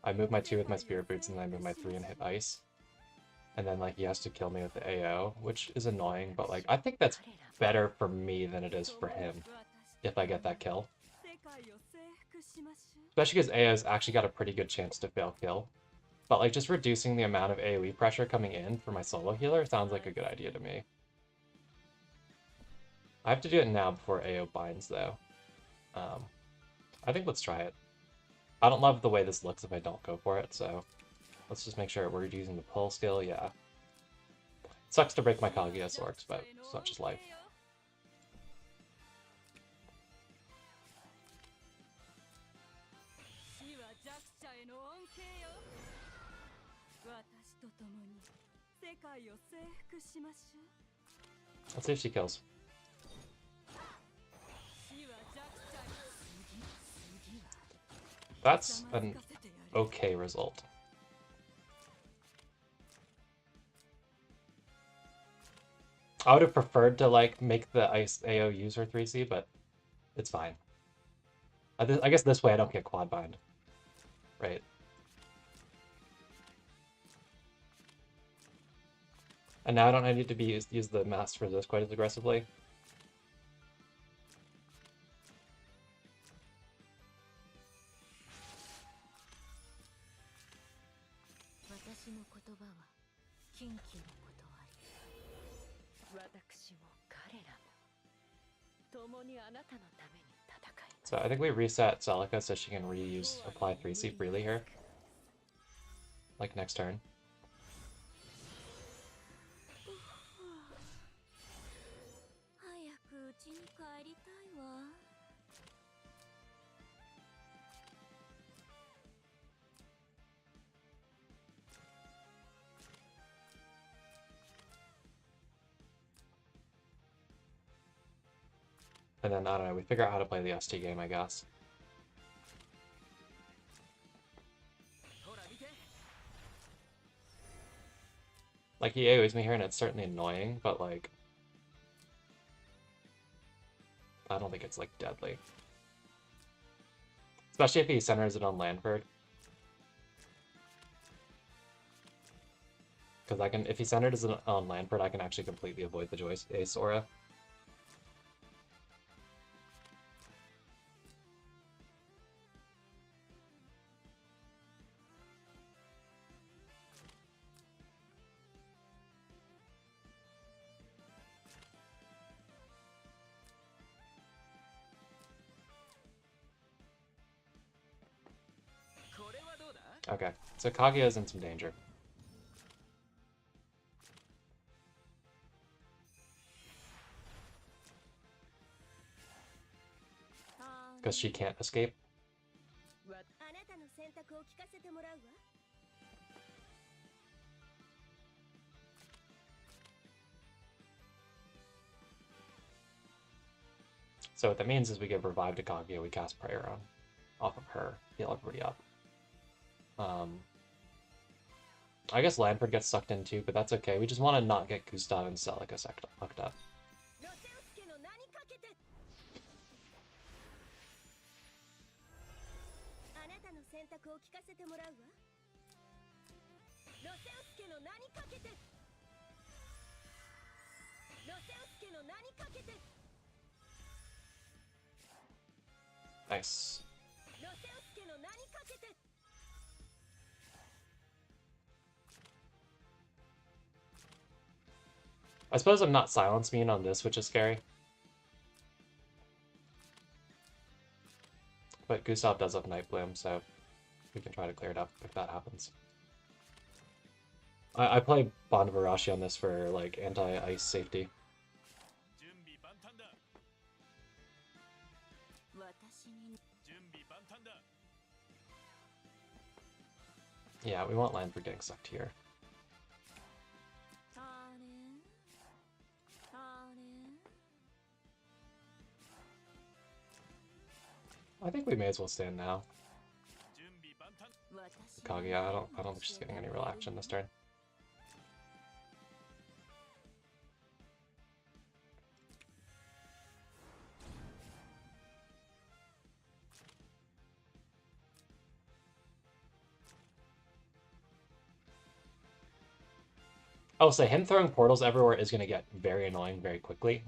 I move my 2 with my Spirit Boots, and then I move my 3 and hit Ice. And then, like, he has to kill me with the AO, which is annoying, but, like, I think that's better for me than it is for him, if I get that kill. Especially because AO's actually got a pretty good chance to fail kill. But, like, just reducing the amount of AoE pressure coming in for my solo healer sounds like a good idea to me. I have to do it now before AO binds, though. I think let's try it. I don't love the way this looks if I don't go for it, so let's just make sure we're using the pull skill, yeah. Sucks to break my Kaguya Sorks, but such is life. Let's see if she kills. That's an okay result. I would have preferred to, like, make the Ice AO use her 3C, but it's fine. I guess this way I don't get quad bind. Right. And now I don't need to use the Master Resist quite as aggressively. So I think we reset Celica so she can apply 3C freely here. Like next turn. And then, I don't know, we figure out how to play the ST game, I guess. Like, he AoEs me here, and it's certainly annoying, but, like, I don't think it's, like, deadly. Especially if he centers it on Lanford. Because if he centers it on Lanford, I can actually completely avoid the Ace Aura. Okay, so Kaguya is in some danger. Because she can't escape. So what that means is we give Revive to Kaguya, we cast Prayer on off of her, heal everybody up. I guess Lanford gets sucked in too, but that's okay. We just want to not get Gustav and Celica fucked up. Nice. I suppose I'm not Silence Mune on this, which is scary. But Gustav does have Night Bloom, so we can try to clear it up if that happens. I play Bond of Arashi on this for, like, anti-ice safety. Yeah, we want land for getting sucked here. I think we may as well stand now. Kaguya, I don't think she's getting any real action this turn. Oh, so him throwing portals everywhere is going to get very annoying very quickly.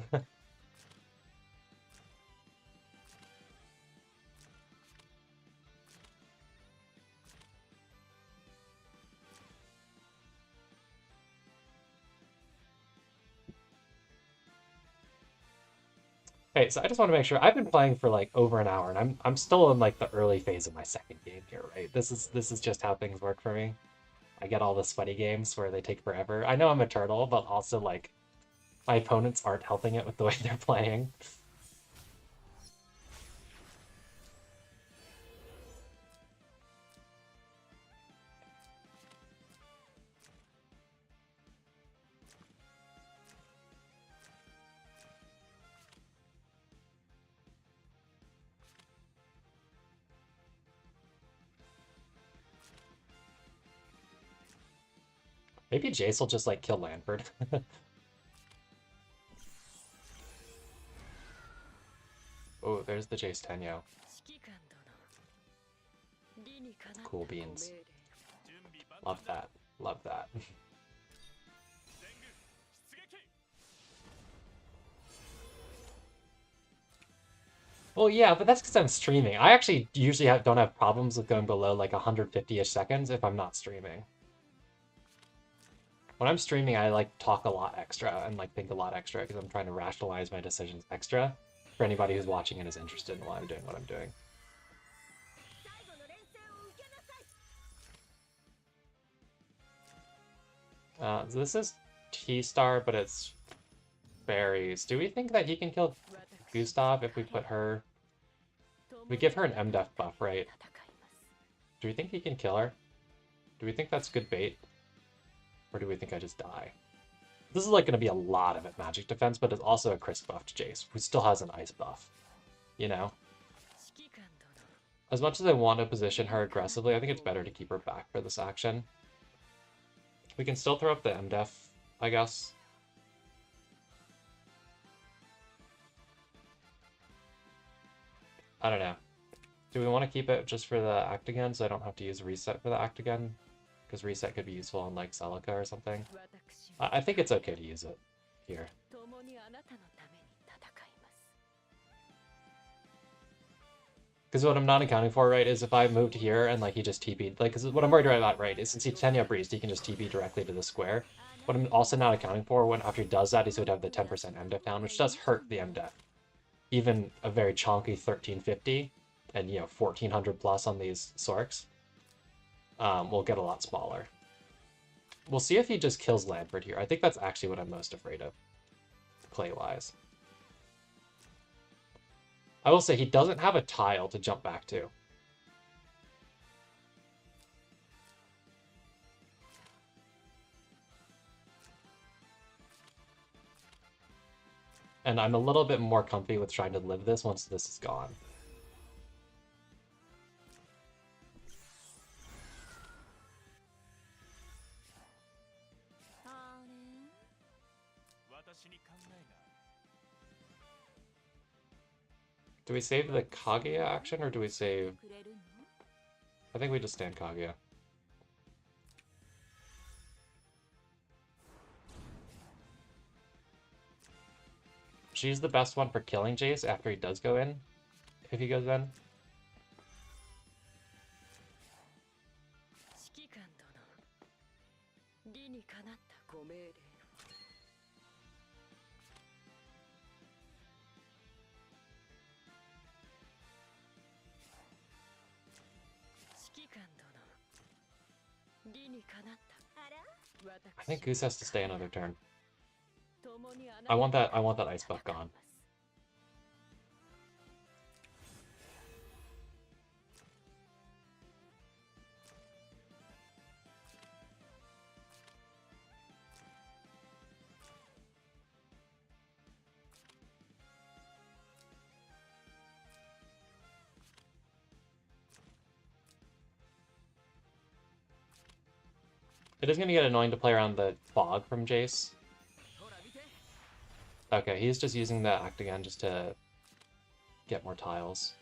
Okay, so I just want to make sure I've been playing for like over an hour, and I'm still in like the early phase of my second game here, right? This is just how things work for me. I get all the sweaty games where they take forever. I know I'm a turtle, but also like my opponents aren't helping it with the way they're playing. Maybe Jace will just like kill Lanford. Oh, there's the Jace Tenyo. Cool beans. Love that. Love that. Well, yeah, but that's because I'm streaming. I actually usually don't have problems with going below like 150-ish seconds if I'm not streaming. When I'm streaming, I like talk a lot extra and like think a lot extra because I'm trying to rationalize my decisions extra for anybody who's watching and is interested in why I'm doing what I'm doing. So this is T-Star, but it's berries. Do we think that he can kill Gustav if we put her... We give her an MDef buff, right? Do we think he can kill her? Do we think that's good bait? Or do we think I just die? This is like going to be a lot of it magic defense, but it's also a crisp buffed Jace, who still has an ice buff. You know? As much as I want to position her aggressively, I think it's better to keep her back for this action. We can still throw up the MDef, I guess. I don't know. Do we want to keep it just for the act again so I don't have to use reset for the act again? Because reset could be useful on like Celica or something. I think it's okay to use it here. Because what I'm not accounting for, right, is if I moved here and like he just TP'd, like, because what I'm worried about, right, is since he Tenya Breezed, he can just TP directly to the square. What I'm also not accounting for when after he does that is he would have the 10% MDef down, which does hurt the MDef. Even a very chonky 1350 and, you know, 1400 plus on these Sorks will get a lot smaller. We'll see if he just kills Lanford here. I think that's actually what I'm most afraid of, play-wise. I will say he doesn't have a tile to jump back to. And I'm a little bit more comfy with trying to live this once this is gone. Do we save the Kaguya action, or do we save... I think we just stand Kaguya. She's the best one for killing Jace after he does go in, if he goes in. I think Goose has to stay another turn. I want that ice buff gone. It is going to get annoying to play around the fog from Jace. Okay, he's just using the act again just to get more tiles.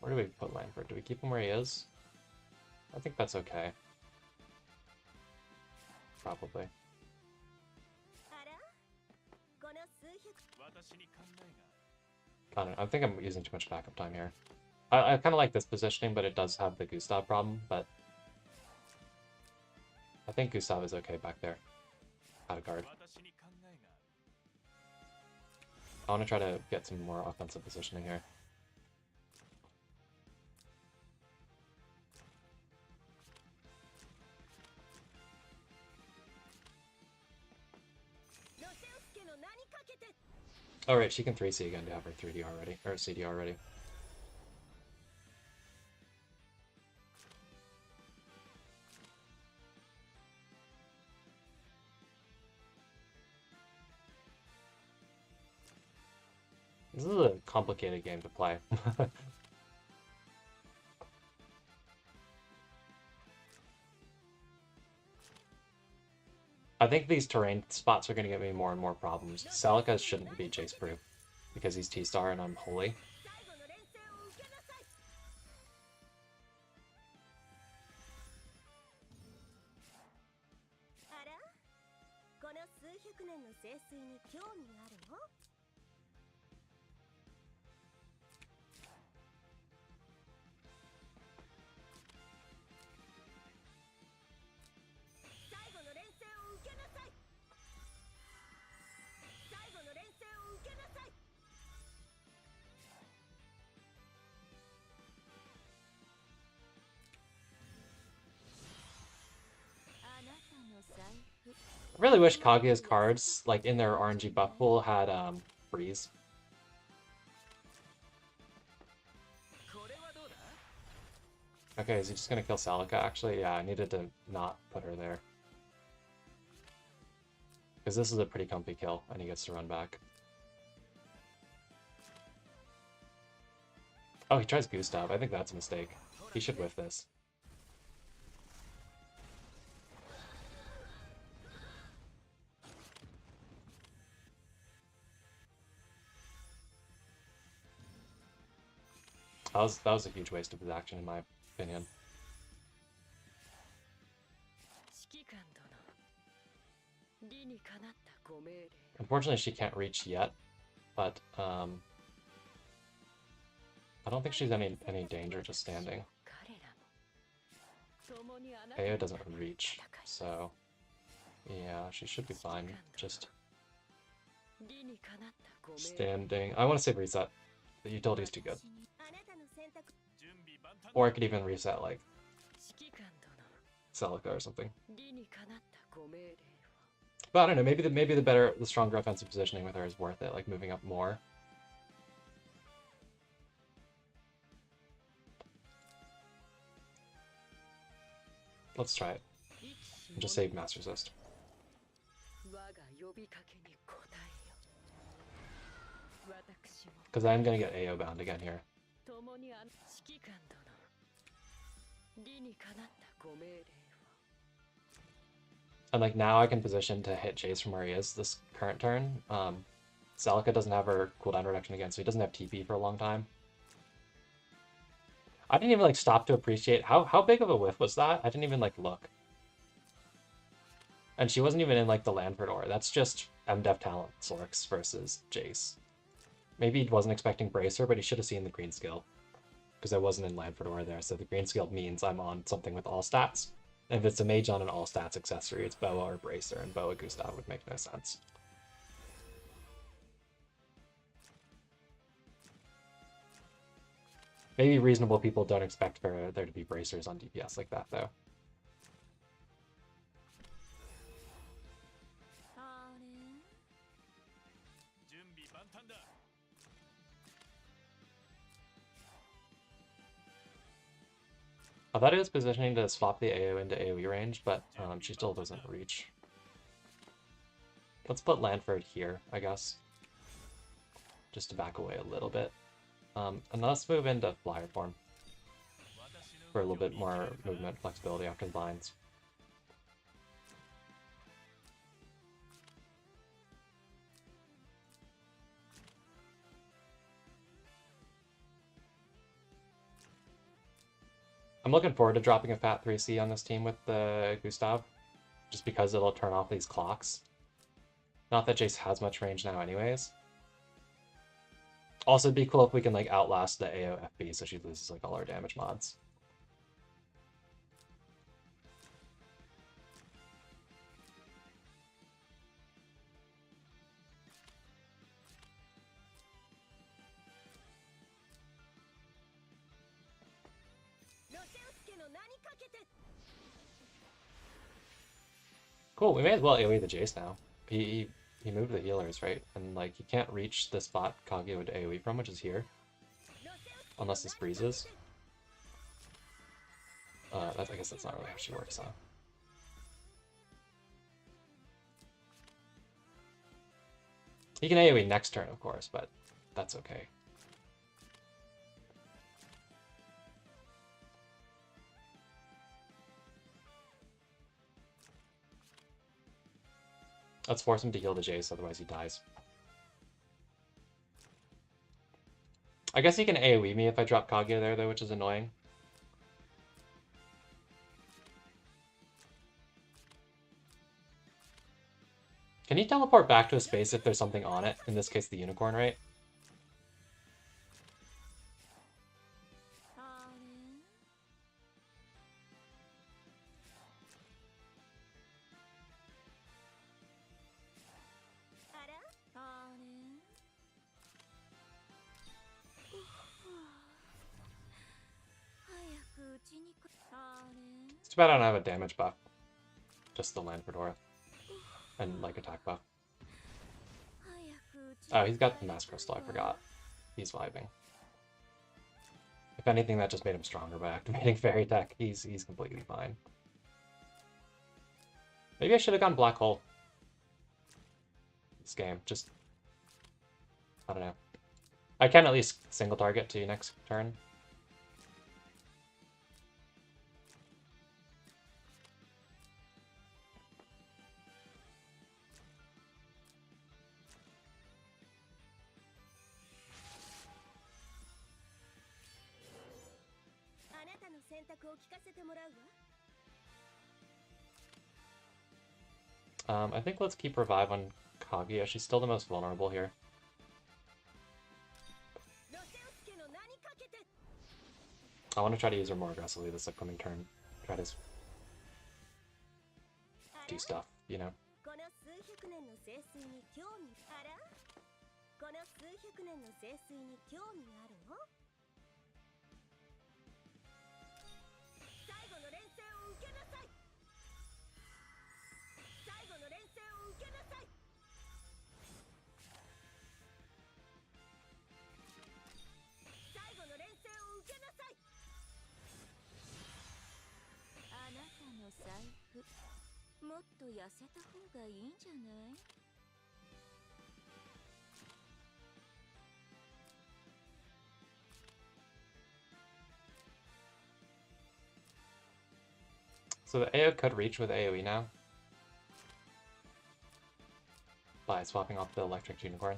Where do we put Langford? Do we keep him where he is? I think that's okay. Probably. I don't know. I think I'm using too much backup time here. I kind of like this positioning, but it does have the Gustav problem, but I think Gustav is okay back there. Out of guard. I want to try to get some more offensive positioning here. Oh right, she can 3C again to have her 3D already, or CD already. This is a complicated game to play. I think these terrain spots are going to give me more and more problems. Celica shouldn't be Jace proof because he's T-Star and I'm Holy. I really wish Kaguya's cards, like in their RNG buff pool, had freeze. Okay, is he just gonna kill Celica? Actually, yeah, I needed to not put her there. Because this is a pretty comfy kill, and he gets to run back. Oh, he tries Gustav. I think that's a mistake. He should whiff this. That was a huge waste of his action, in my opinion. Unfortunately, she can't reach yet, but I don't think she's any danger just standing. AO doesn't reach, so yeah, she should be fine. Just standing. I want to save reset. The utility is too good. Or I could even reset like Celica or something. But I don't know. Maybe the stronger offensive positioning with her is worth it. Like moving up more. Let's try it. And just save Master Assist. Because I'm gonna get AO bound again here. And like now I can position to hit Jace from where he is this current turn. Celica doesn't have her cooldown reduction again, so he doesn't have TP for a long time. I didn't even like stop to appreciate how big of a whiff was that? I didn't even like look. And she wasn't even in like the Lanford aura. That's just MDev talent Sorks versus Jace. Maybe he wasn't expecting Bracer, but he should have seen the green skill. Because I wasn't in Lanford aura there, so the green skill means I'm on something with all stats. And if it's a mage on an all stats accessory, it's Boa or Bracer, and Boa Gustav would make no sense. Maybe reasonable people don't expect for there to be bracers on DPS like that, though. I thought he was positioning to swap the AO into AoE range, but she still doesn't reach. Let's put Lanford here, I guess. Just to back away a little bit. And let's move into flyer form for a little bit more movement flexibility after the lines. I'm looking forward to dropping a fat 3C on this team with the Gustav, just because it'll turn off these clocks. Not that Jace has much range now anyways. Also, it'd be cool if we can like outlast the AOFB so she loses like all our damage mods. Cool, we may as well AoE the Jace now. He moved the healers, right? And like he can't reach the spot Kage would AoE from, which is here. Unless this breezes. I guess that's not really how she works, huh? He can AoE next turn, of course, but that's okay. Let's force him to heal the Jace, otherwise he dies. I guess he can AoE me if I drop Kage there, though, which is annoying. Can he teleport back to a space if there's something on it? In this case, the unicorn, right? It's too bad I don't have a damage buff. Just the land fedora. And like attack buff. Oh, he's got the mass crystal, I forgot. He's vibing. If anything, that just made him stronger by activating fairy tech. He's completely fine. Maybe I should have gone black hole this game. Just I don't know. I can at least single target to next turn. I think let's keep revive on Kaguya. She's still the most vulnerable here. I want to try to use her more aggressively this upcoming turn. Try to do stuff, you know? So the AO could reach with AoE now. By swapping off the electric unicorn.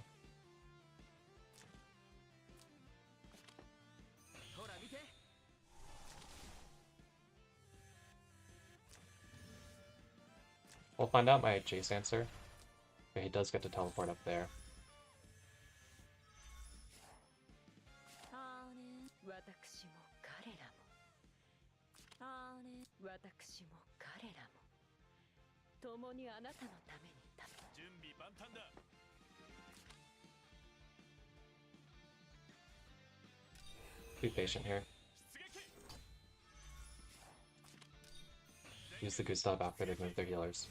We'll find out my Jace answer. Okay, he does get to teleport up there. Be patient here. Use the Gustav after they've moved their healers.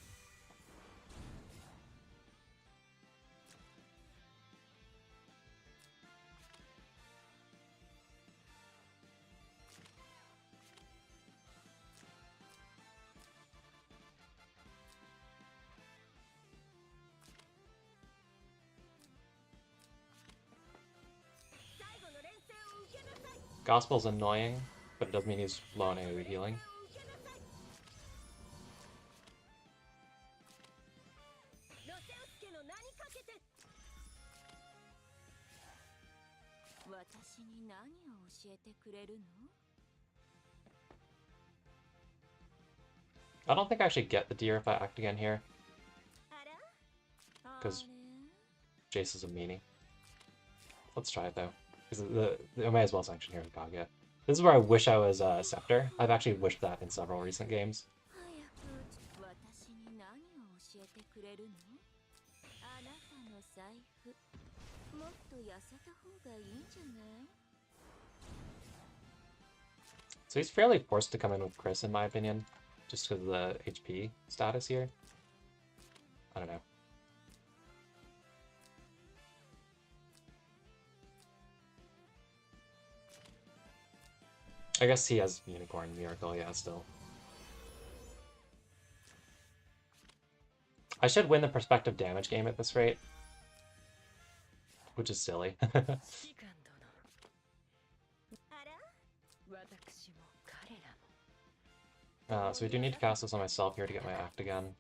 Gospel's annoying, but it doesn't mean he's low on AoE healing. I don't think I actually get the deer if I act again here. Because Jace is a meanie. Let's try it though. Because I may as well sanction here with Kaguya. This is where I wish I was Scepter. I've actually wished that in several recent games. So he's fairly forced to come in with Chris, in my opinion, just because of the HP status here. I don't know. I guess he has Unicorn Miracle, yeah, still. I should win the perspective damage game at this rate. Which is silly. So we do need to cast this on myself here to get my act again.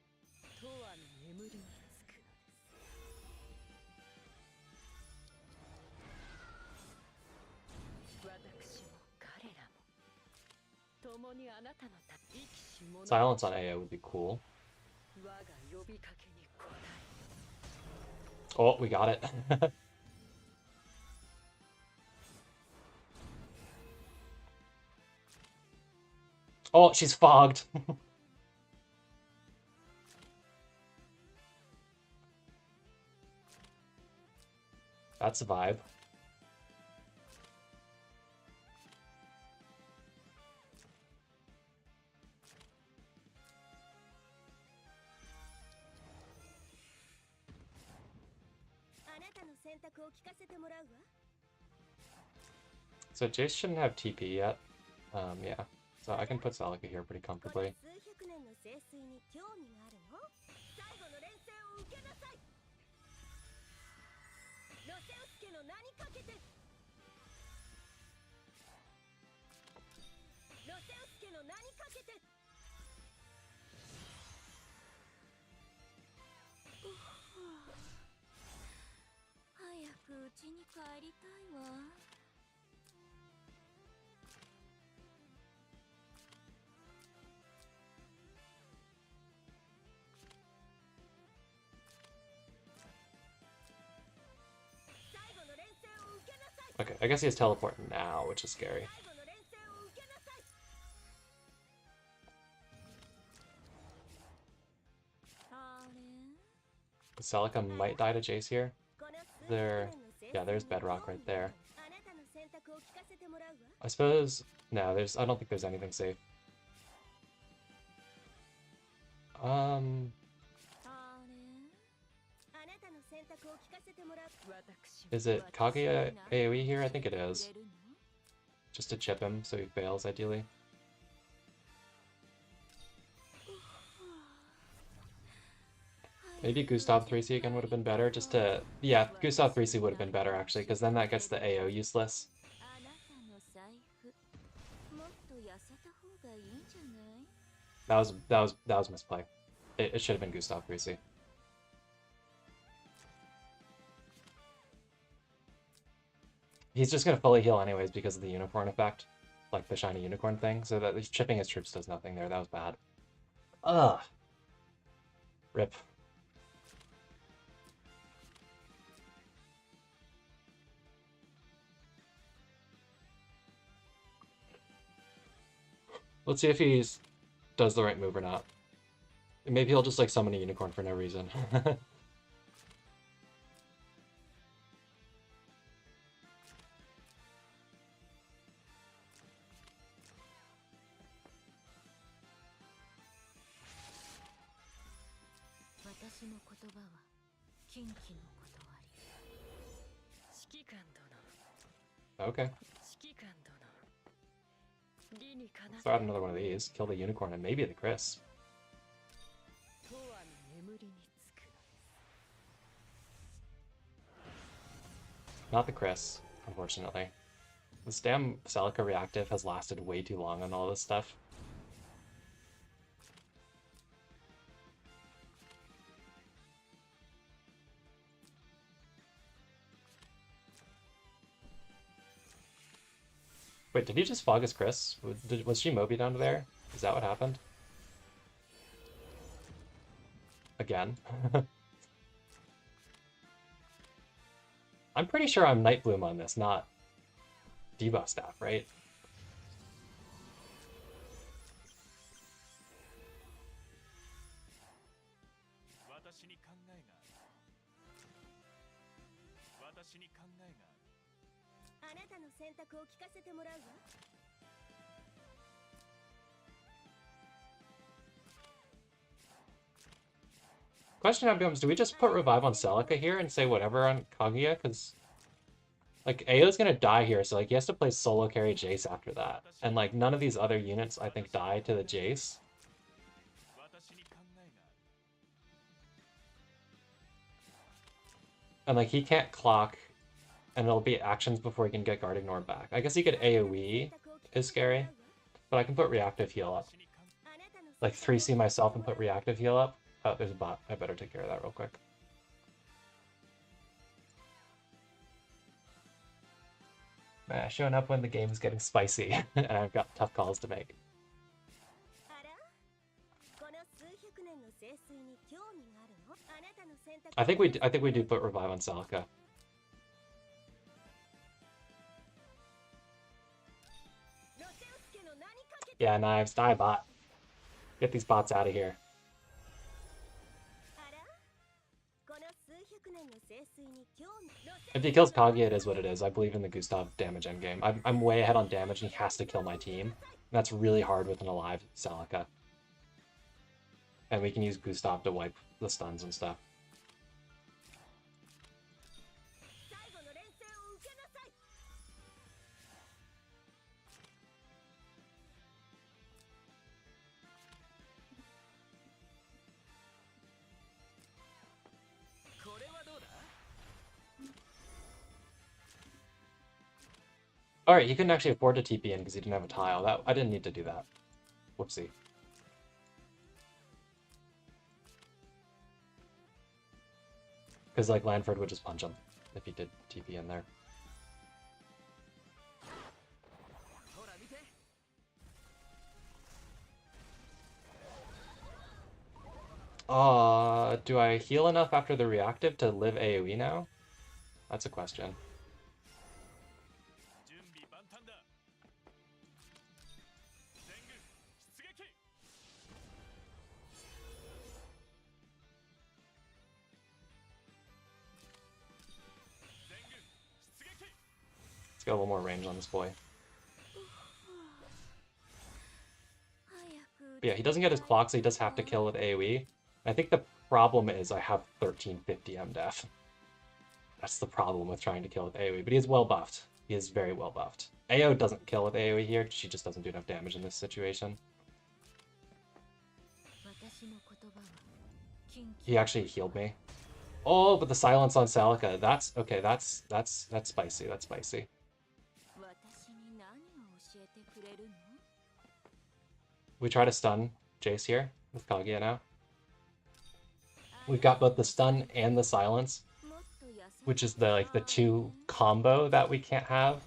Silence on AO would be cool. Oh, we got it. Oh, she's fogged. That's a vibe. So Jace shouldn't have TP yet. Yeah. So I can put Celica here pretty comfortably. Okay, I guess he has teleport now, which is scary. Celica might die to Jace here. Yeah, there's Bedrock right there. I suppose, no, I don't think there's anything safe. Is it Kaguya AoE here? I think it is. Just to chip him so he fails, ideally. Maybe Gustav 3C again would have been better, just to... Yeah, Gustav 3C would have been better, actually, because then that gets the AO useless. That was misplay. It should have been Gustav 3C. He's just gonna fully heal anyways because of the unicorn effect. Like the shiny unicorn thing, so that chipping his troops does nothing there. That was bad. Ugh. Rip. Let's see if he does the right move or not. Maybe he'll just like summon a unicorn for no reason. Okay. Throw out another one of these, kill the unicorn, and maybe the Chris. Not the Chris, unfortunately. This damn Celica reactive has lasted way too long on all this stuff. Wait, did he just fog his Chris? Was she Moby down there? Is that what happened? Again? I'm pretty sure I'm Nightbloom on this, not debuff staff, right? Question now becomes, do we just put revive on Celica here and say whatever on Kaguya? Because like Ao's gonna die here, so like he has to play solo carry Jace after that. And like none of these other units I think die to the Jace. And like he can't clock, and it'll be actions before he can get guard ignore back. I guess he could AoE is scary, but I can put reactive heal up. Like 3C myself and put reactive heal up. Oh, there's a bot. I better take care of that real quick. Man, showing up when the game is getting spicy and I've got tough calls to make. I think we do put revive on Celica. Yeah, knives, die bot. Get these bots out of here. If he kills Kaguya, it is what it is. I believe in the Gustav damage endgame. I'm way ahead on damage, and he has to kill my team. That's really hard with an alive Celica. And we can use Gustav to wipe the stuns and stuff. Alright, he couldn't actually afford to TP in because he didn't have a tile. I didn't need to do that. Whoopsie. Because like Lanford would just punch him if he did TP in there. Do I heal enough after the reactive to live AoE now? That's a question. Let's get a little more range on this boy. But yeah, he doesn't get his clock, so he does have to kill with AoE. I think the problem is I have 1350 MDef. That's the problem with trying to kill with AoE, but he is well buffed. He is very well buffed. AO doesn't kill with AoE here, she just doesn't do enough damage in this situation. He actually healed me. Oh, but the silence on Celica, that's okay, that's spicy, that's spicy. We try to stun Jace here with Kaguya now. We've got both the stun and the silence, which is the two combo that we can't have.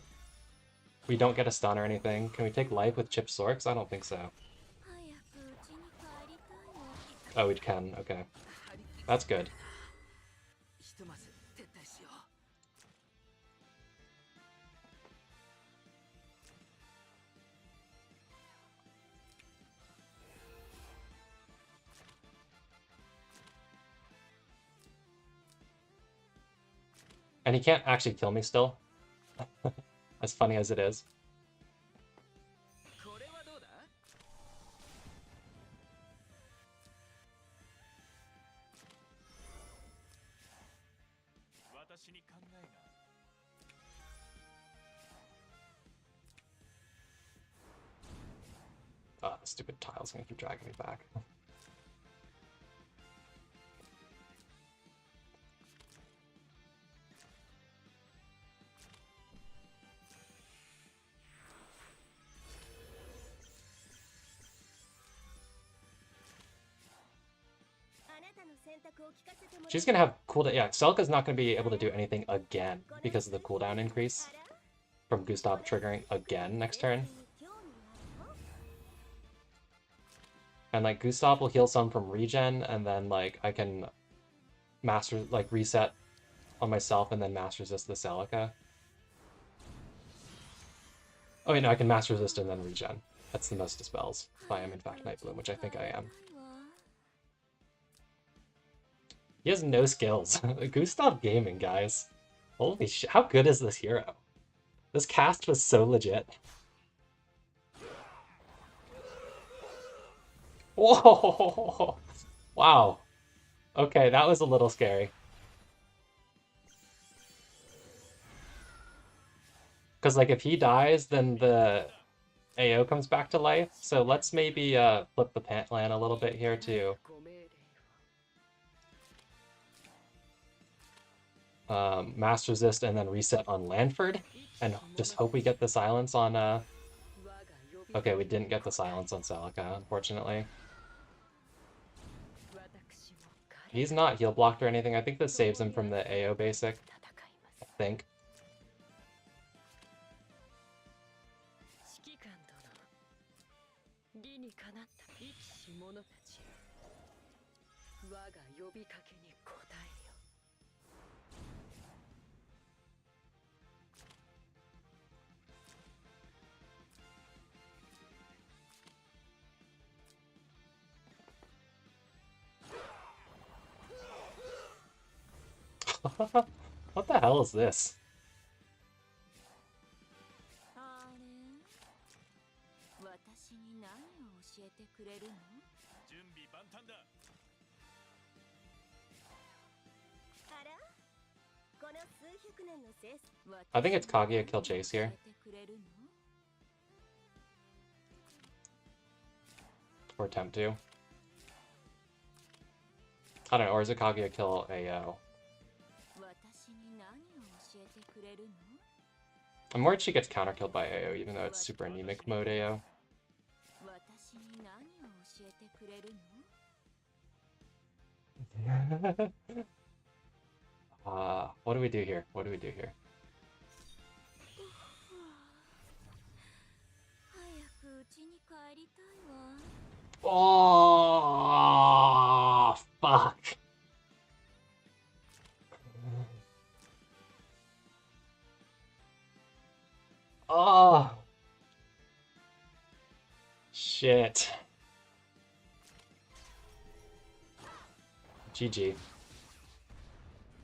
We don't get a stun or anything. Can we take life with Chip Sorks? I don't think so. Oh, we can. Okay. That's good. And he can't actually kill me still. As funny as it is. Oh, the stupid tile's gonna keep dragging me back. She's gonna have cooldown. Yeah, Celica's not gonna be able to do anything again because of the cooldown increase from Gustav triggering again next turn. And like Gustav will heal some from regen, and then like I can master like reset on myself and then master resist the Celica. Oh wait, no, I can master resist and then regen. That's the most dispels. If I am in fact Night Bloom, which I think I am. He has no skills. Gustav Gaming, guys. Holy shit, how good is this hero? This cast was so legit. Whoa! Wow. Okay, that was a little scary. Because, like, if he dies, then the AO comes back to life. So let's maybe flip the Pantlan a little bit here, too. Mass resist and then reset on Lanford. And just hope we get the silence on... Okay, we didn't get the silence on Celica, unfortunately. He's not heal blocked or anything. I think this saves him from the AO basic. I think. What the hell is this? I think it's Kaguya kill Jace here. Or attempt to. I don't know, or is it Kaguya kill AO? I'm worried she gets counter-killed by AO, even though it's super anemic mode AO. What do we do here? What do we do here? Oh, fuck. Oh. Shit. GG.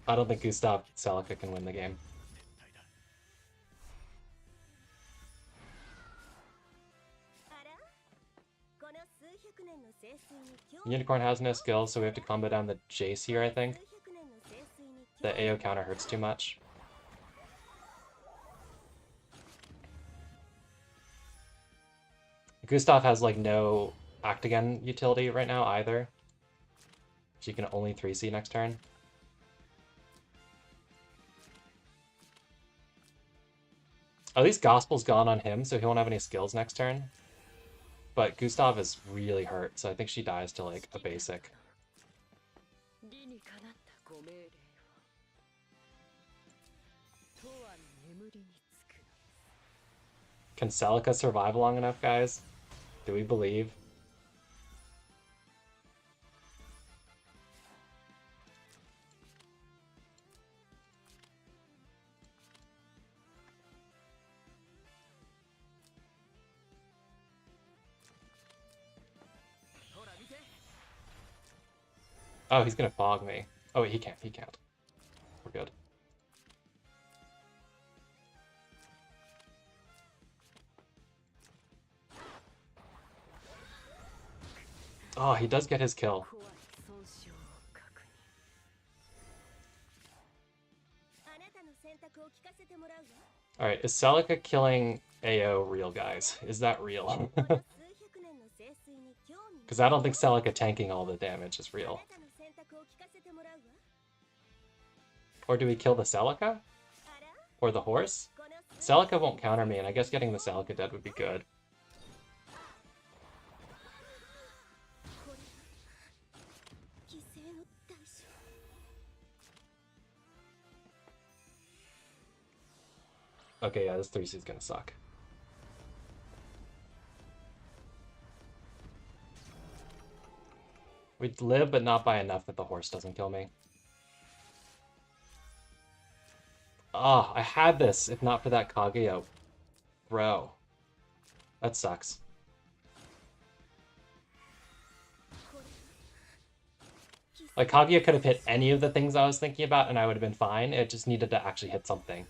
I don't think Gustav Celica can win the game. Unicorn has no skills, so we have to combo down the Jace here, I think. The AO counter hurts too much. Gustav has like no act again utility right now either. So you can only 3C next turn. At least Gospel's gone on him, so he won't have any skills next turn. But Gustav is really hurt, so I think she dies to like a basic. Can Celica survive long enough, guys? Do we believe? Oh, he's gonna fog me. Oh wait, he can't, he can't. We're good. Oh, he does get his kill. Alright, is Celica killing AO real, guys? Is that real? Because I don't think Celica tanking all the damage is real. Or do we kill the Celica? Or the horse? Celica won't counter me, and I guess getting the Celica dead would be good. Okay, yeah, this 3C is gonna suck. We'd live, but not by enough that the horse doesn't kill me. Ah, I had this, if not for that Kaguya. Bro. That sucks. Like, Kaguya could have hit any of the things I was thinking about, and I would have been fine. It just needed to actually hit something.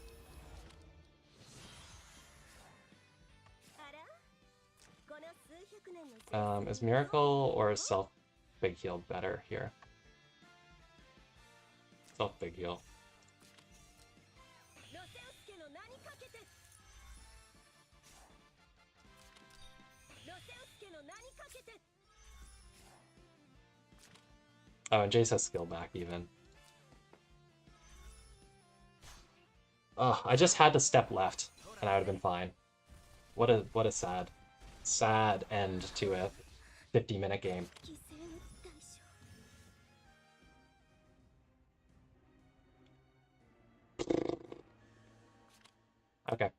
Is Miracle or Self Big Heal better here? Self Big Heal. Oh, and Jace has skill back even. Oh, I just had to step left, and I would have been fine. What a sad end to a 50-minute game. Okay.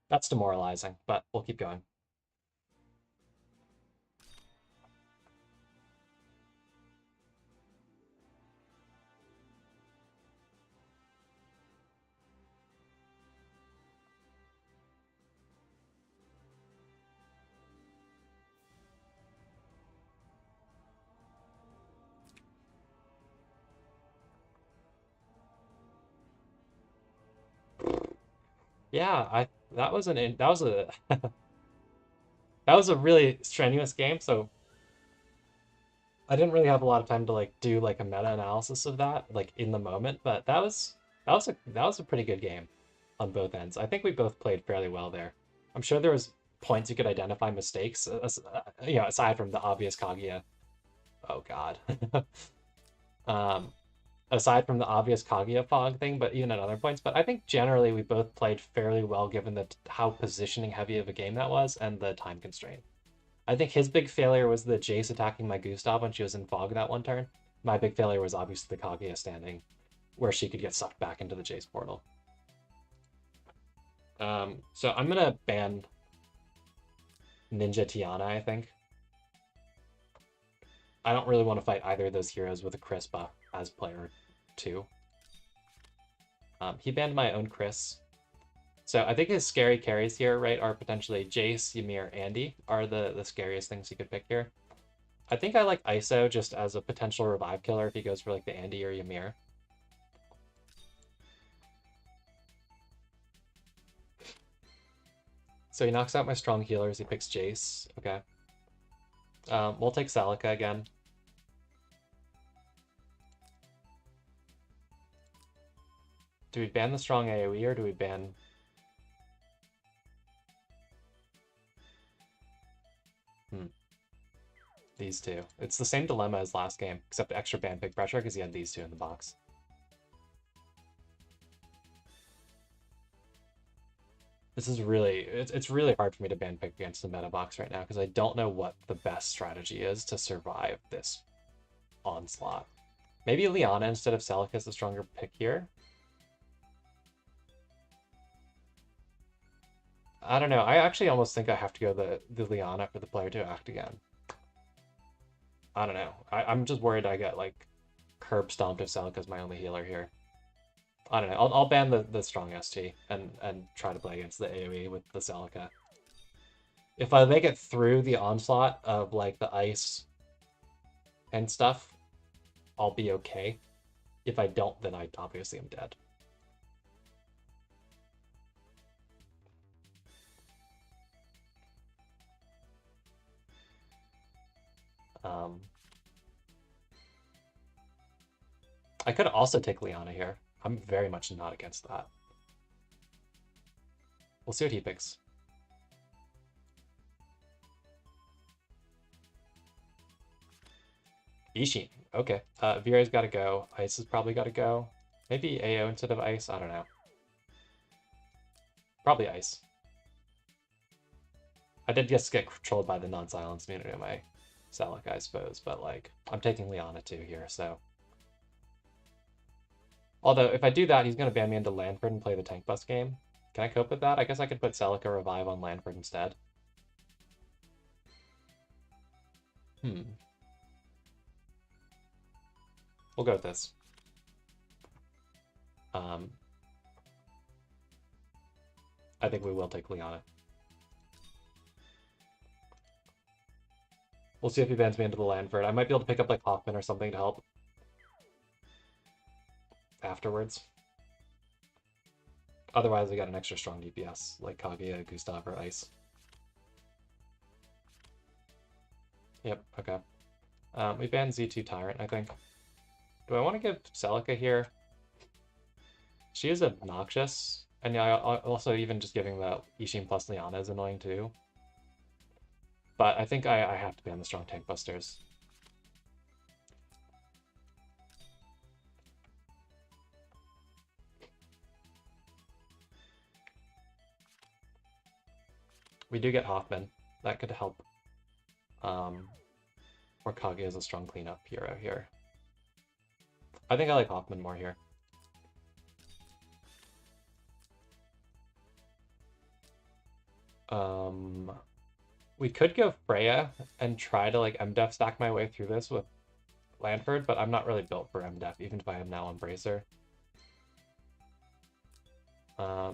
That's demoralizing, but we'll keep going. Yeah, that was a that was a really strenuous game, so I didn't really have a lot of time to like do like a meta-analysis of that like in the moment, but that was a pretty good game on both ends. I think we both played fairly well there. I'm sure there was points you could identify mistakes, you know, aside from the obvious Kaguya. Oh God. um, aside from the obvious Kaguya fog thing, but even at other points. But I think generally we both played fairly well given how positioning heavy of a game that was and the time constraint. I think his big failure was the Jace attacking my Gustav when she was in fog that one turn. My big failure was obviously the Kaguya standing where she could get sucked back into the Jace portal. So I'm gonna ban Ninja Tiana, I think. I don't really want to fight either of those heroes with a Chris buff as player 2. He banned my own Chris. So I think his scary carries here, right, are potentially Jace, Ymir, Andy are the scariest things he could pick here. I think I like ISO just as a potential revive killer if he goes for like the Andy or Ymir. So he knocks out my strong healers, he picks Jace. Okay. We'll take Celica again. Do we ban the strong AoE or do we ban... These two. It's the same dilemma as last game, except extra ban pick pressure because he had these two in the box. This is really, it's really hard for me to ban pick against the meta box right now because I don't know what the best strategy is to survive this onslaught. Maybe Liana instead of Celica is the stronger pick here. I don't know. I actually almost think I have to go the Liana for the player to act again. I don't know. I'm just worried I get like curb stomped if Celica's my only healer here. I don't know. I'll ban the strong ST and try to play against the AoE with the Celica. If I make it through the onslaught of like the ice and stuff, I'll be okay. If I don't, then I obviously am dead. I could also take Liana here. I'm very much not against that. We'll see what he picks. Ishin. Okay. Viray's got to go. Ice has probably got to go. Maybe AO instead of Ice. I don't know. Probably Ice. I did just get controlled by the non-silence immunity of my Celica, I suppose, but like, I'm taking Liana too here, so. Although, if I do that, he's going to ban me into Lanford and play the tank bus game. Can I cope with that? I guess I could put Celica Revive on Lanford instead. We'll go with this. I think we will take Liana. We'll see if he bans me into the Lanford. I might be able to pick up like Hoffman or something to help afterwards. Otherwise, we got an extra strong DPS like Kaguya, Gustav, or Ice. Yep, okay. We banned Z2 Tyrant, I think. Do I want to give Celica here? She is obnoxious. And yeah, also even just giving the Ishin plus Liana is annoying too. But I think I have to ban the strong tank busters. We do get Hoffman. That could help. Or Kage is a strong cleanup hero here. I think I like Hoffman more here. We could go Freya and try to like MDef stack my way through this with Lanford, but I'm not really built for MDef, even if I am now on Bracer.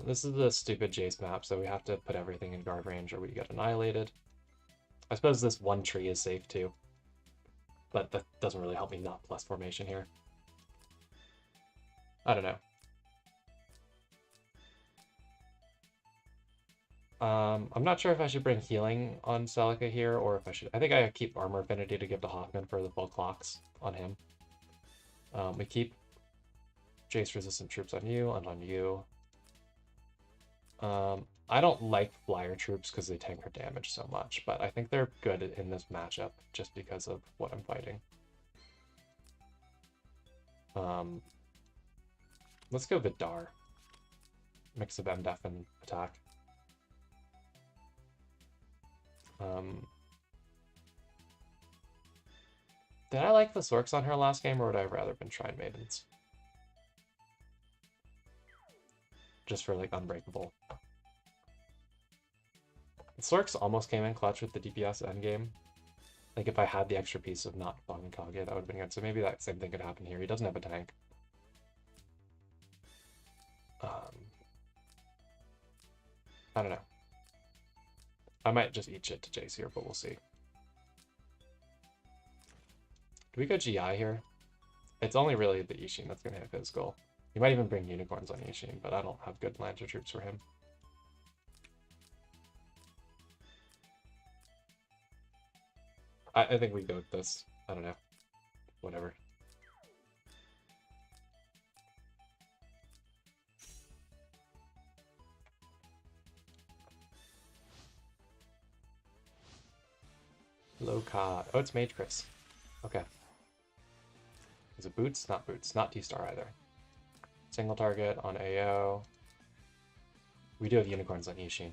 This is the stupid Jace map, so we have to put everything in guard range or we get annihilated. I suppose this one tree is safe too, but that doesn't really help me not plus formation here. I don't know. I'm not sure if I should bring healing on Celica here, or if I should... I think I keep armor affinity to give to Hoffman for the full clocks on him. We keep Jace resistant troops on you and on you. I don't like flyer troops because they tank her damage so much, but I think they're good in this matchup just because of what I'm fighting. Let's go Vidar. Mix of MDef and attack. Did I like the Sorks on her last game, or would I have rather been Shrine Maidens? Just for, like, Unbreakable. The Sorks almost came in clutch with the DPS endgame. Like, if I had the extra piece of not Bong and Kage, that would have been good. So maybe that same thing could happen here. He doesn't have a tank. I don't know. I might just eat shit to Jace here, but we'll see. Do we go GI here? It's only really the Ishin that's going to hit physical. You might even bring unicorns on Ishin, but I don't have good Lancer troops for him. I think we go with this. I don't know. Whatever. Low cod. Oh, it's Mage Chris. Okay. Is it boots? Not boots. Not T-Star either. Single target on AO. We do have unicorns on Ishin.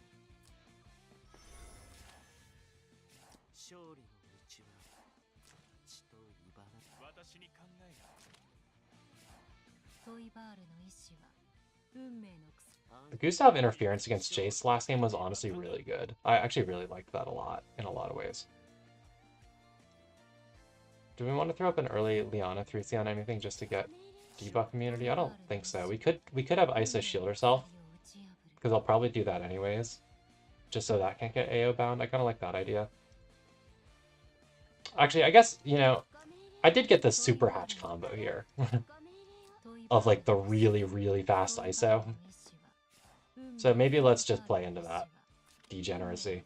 The Gustav interference against Jace last game was honestly really good. I actually really liked that a lot, in a lot of ways. Do we want to throw up an early Liana 3C on anything just to get debuff immunity? I don't think so. We could have Isa shield herself, because I'll probably do that anyways, just so that can't get AO bound. I kind of like that idea. Actually, I guess, you know, I did get the super hatch combo here of like the really, really fast ISO. So maybe let's just play into that degeneracy.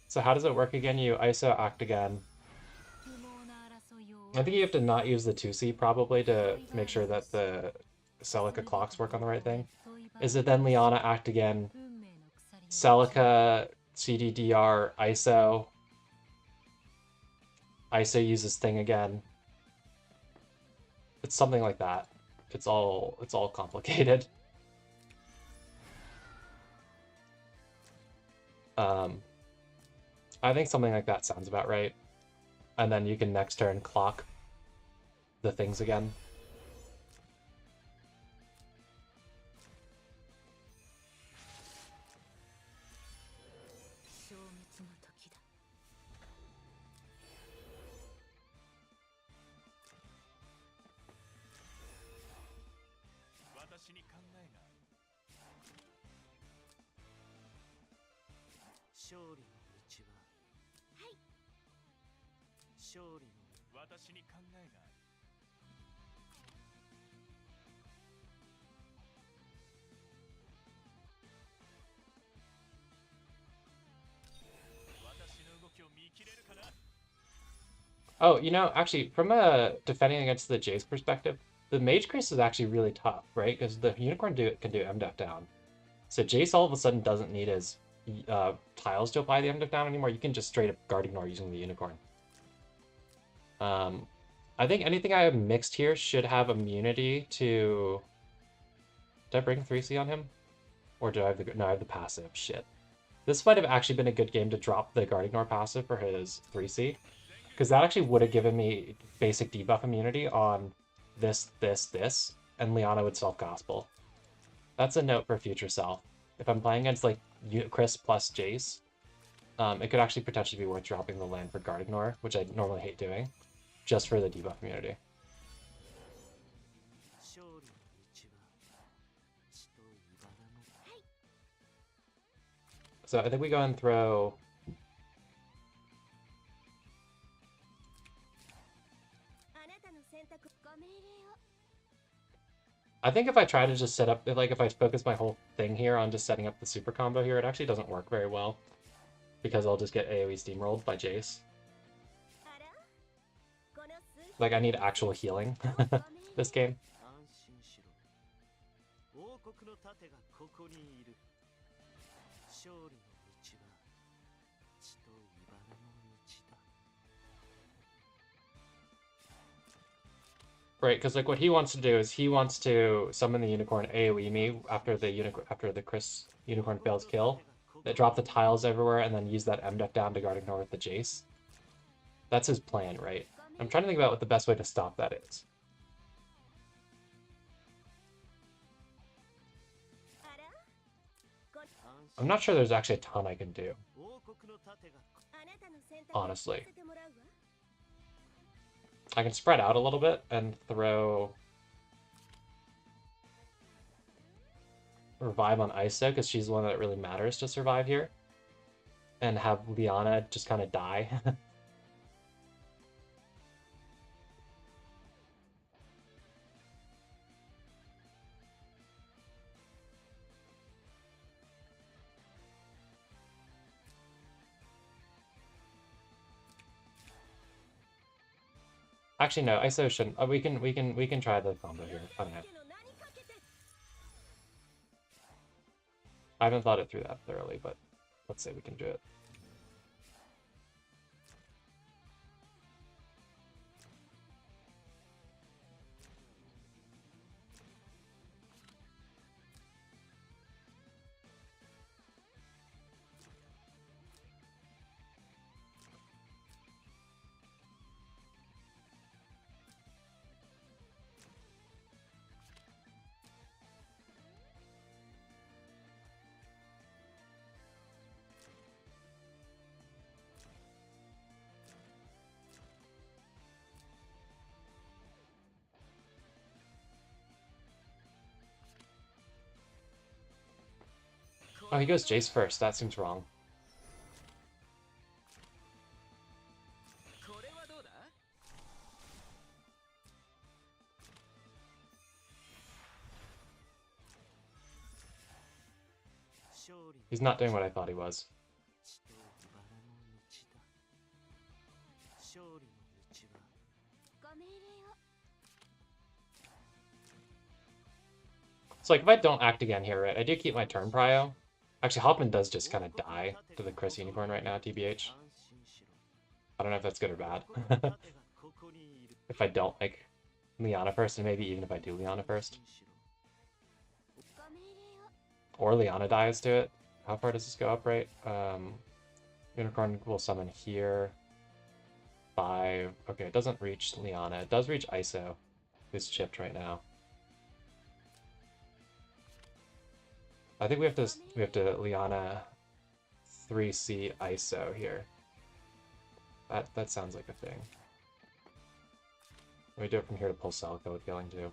So how does it work again? You ISO act again. I think you have to not use the 2C probably to make sure that the Celica clocks work on the right thing. Is it then Liana act again, Celica, CDDR, ISO uses thing again. It's something like that. It's all complicated. I think something like that sounds about right. And then you can next turn clock. the things again. Oh, you know, actually, from a defending against the Jace perspective, the Mage Chris is actually really tough, right? Because the Unicorn can do MDF down. So Jace all of a sudden doesn't need his tiles to apply the MDF down anymore. You can just straight up guard ignore using the Unicorn. I think anything I have mixed here should have immunity to... Did I bring 3C on him? Or do I have the... No, I have the passive. Shit. This might have actually been a good game to drop the guard ignore passive for his 3C. Because that actually would have given me basic debuff immunity on this, and Liana would self-gospel. That's a note for future self. If I'm playing against, like, Chris plus Jace, it could actually potentially be worth dropping the land for guard ignore, which I normally hate doing, just for the debuff immunity. So I think we go and throw... I think if I try to just set up, like if I focus my whole thing here on just setting up the super combo here, it actually doesn't work very well. Because I'll just get AoE steamrolled by Jace. Like, I need actual healing this game. Right, because like what he wants to do is he wants to summon the unicorn AoE me after the Chris unicorn fails kill, that drop the tiles everywhere, and then use that MDF down to guard ignore with the Jace. That's his plan, right? I'm trying to think about what the best way to stop that is. I'm not sure there's actually a ton I can do. Honestly. I can spread out a little bit and throw Revive on Isa, because she's the one that really matters to survive here. And have Liana just kind of die. Actually, no, ISO shouldn't. We can try the combo here. I don't know. I haven't thought it through that thoroughly, but let's say we can do it. Oh, he goes Jace first. That seems wrong. He's not doing what I thought he was. So like if I don't act again here, right, I do keep my turn prio. Actually, Hoffman does just kind of die to the Chris Unicorn right now, TBH. I don't know if that's good or bad. If I don't make Liana first, and maybe even if I do Liana first. Or Liana dies to it. How far does this go up, right? Unicorn will summon here. 5. Okay, it doesn't reach Liana. It does reach ISO, who's chipped right now. I think we have to Liana 3C ISO here. That sounds like a thing. We do it from here to pull Celica with Yelling too.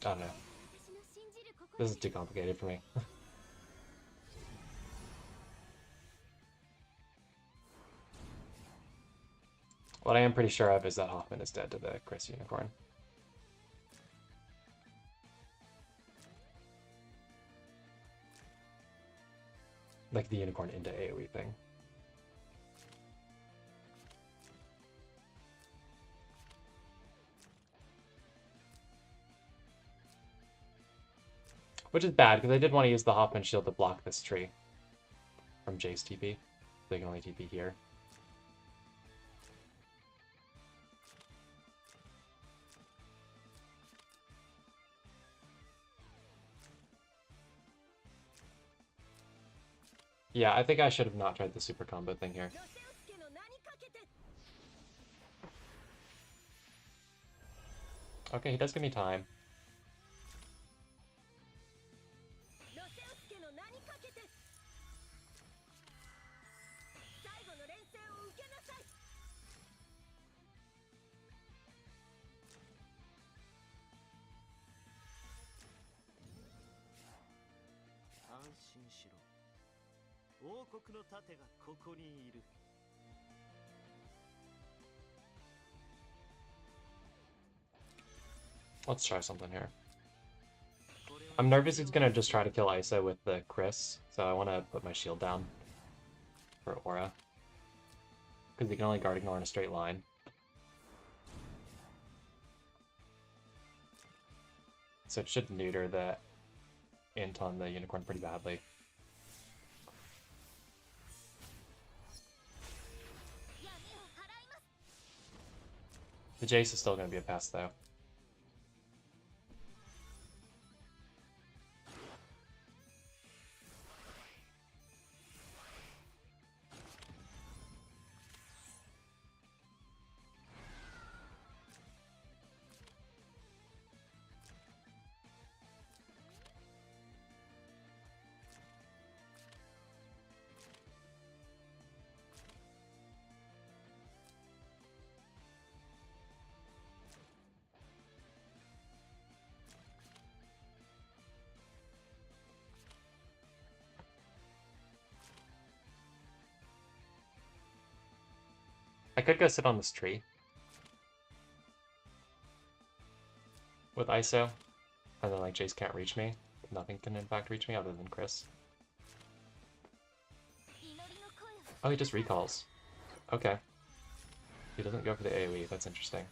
I don't know. This is too complicated for me. What I am pretty sure of is that Hoffman is dead to the Chris Unicorn. Like the Unicorn into AoE thing. Which is bad, because I did want to use the Hoffman shield to block this tree from Jace TP. They can only TP here. Yeah, I think I should have not tried the super combo thing here. Okay, he does give me time. Let's try something here. I'm nervous he's gonna just try to kill Isa with the Chris, so I want to put my shield down for Aura. Because he can only guard ignore in a straight line. So it should neuter the int on the Unicorn pretty badly. The Jace is still going to be a pass, though. I could go sit on this tree with ISO, and then like Jace can't reach me. Nothing can in fact reach me other than Chris. Oh, he just recalls. Okay. He doesn't go for the AoE, that's interesting.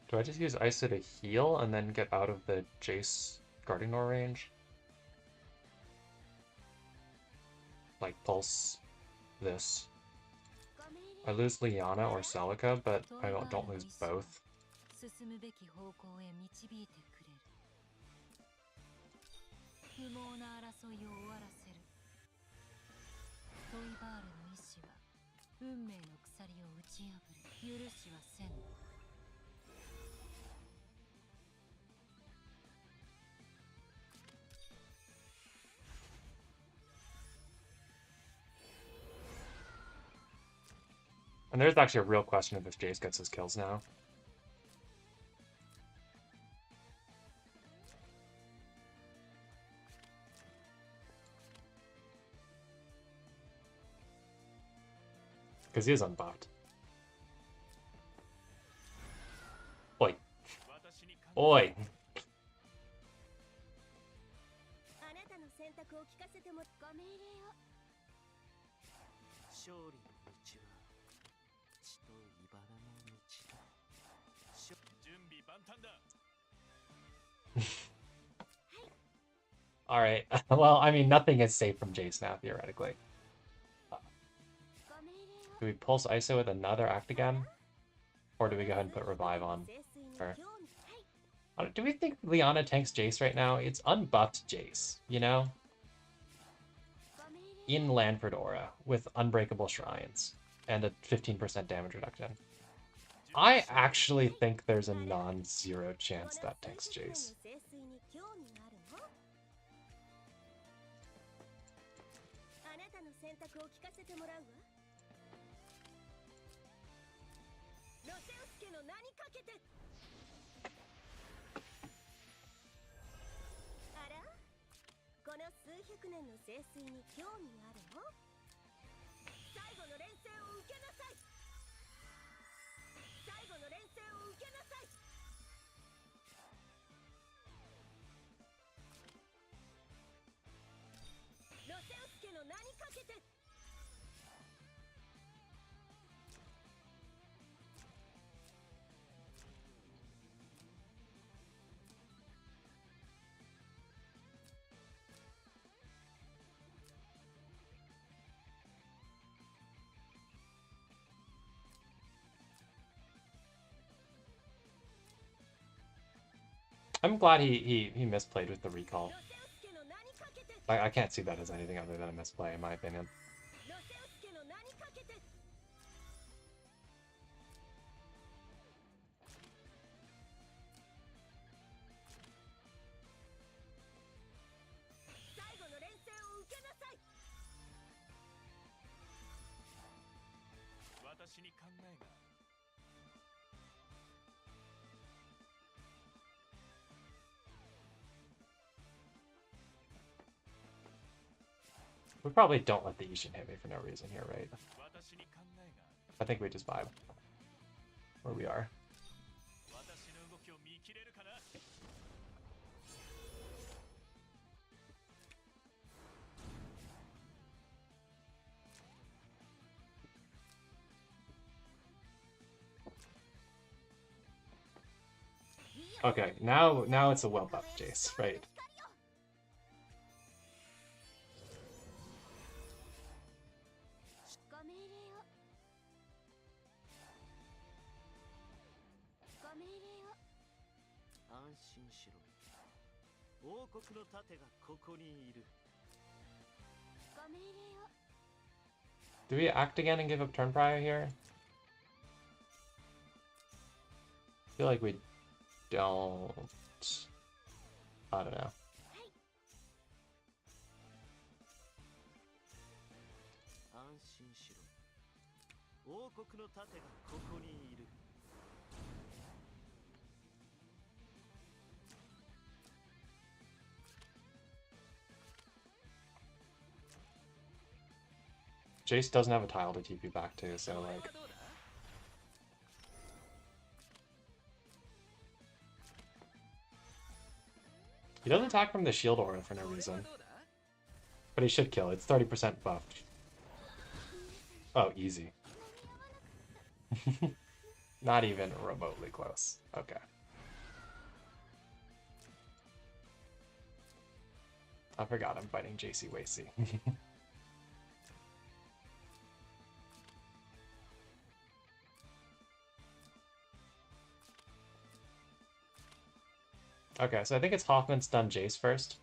Do I just use ISO to heal and then get out of the Jace guarding door range? Like pulse this. I lose Liana or Celica, but I don't lose both. And there's actually a real question of if Jace gets his kills now. Because he is unbuffed. Oi. Oi. Alright. Well, I mean, nothing is safe from Jace now, theoretically. Do we pulse ISO with another act again? Or do we go ahead and put revive on her? Do we think Liana tanks Jace right now? It's unbuffed Jace, you know? In Lanford Aura with Unbreakable Shrines and a 15% damage reduction. I actually think there's a non-zero chance that tanks Jace. I'm glad he misplayed with the recall. I can't see that as anything other than a misplay, in my opinion. We probably don't let the Ishin hit me for no reason here, right? I think we just vibe where we are. Okay, now it's a well-buffed Jace, right? Do we act again and give up turn prior here? I feel like we don't. I don't know. Jace doesn't have a tile to TP back to, so like... He doesn't attack from the shield aura for no reason. But he should kill, it's 30% buffed. Oh, easy. Not even remotely close. Okay. I forgot I'm fighting JC Wasey. Okay, so I think it's Hoffman stun Jace first.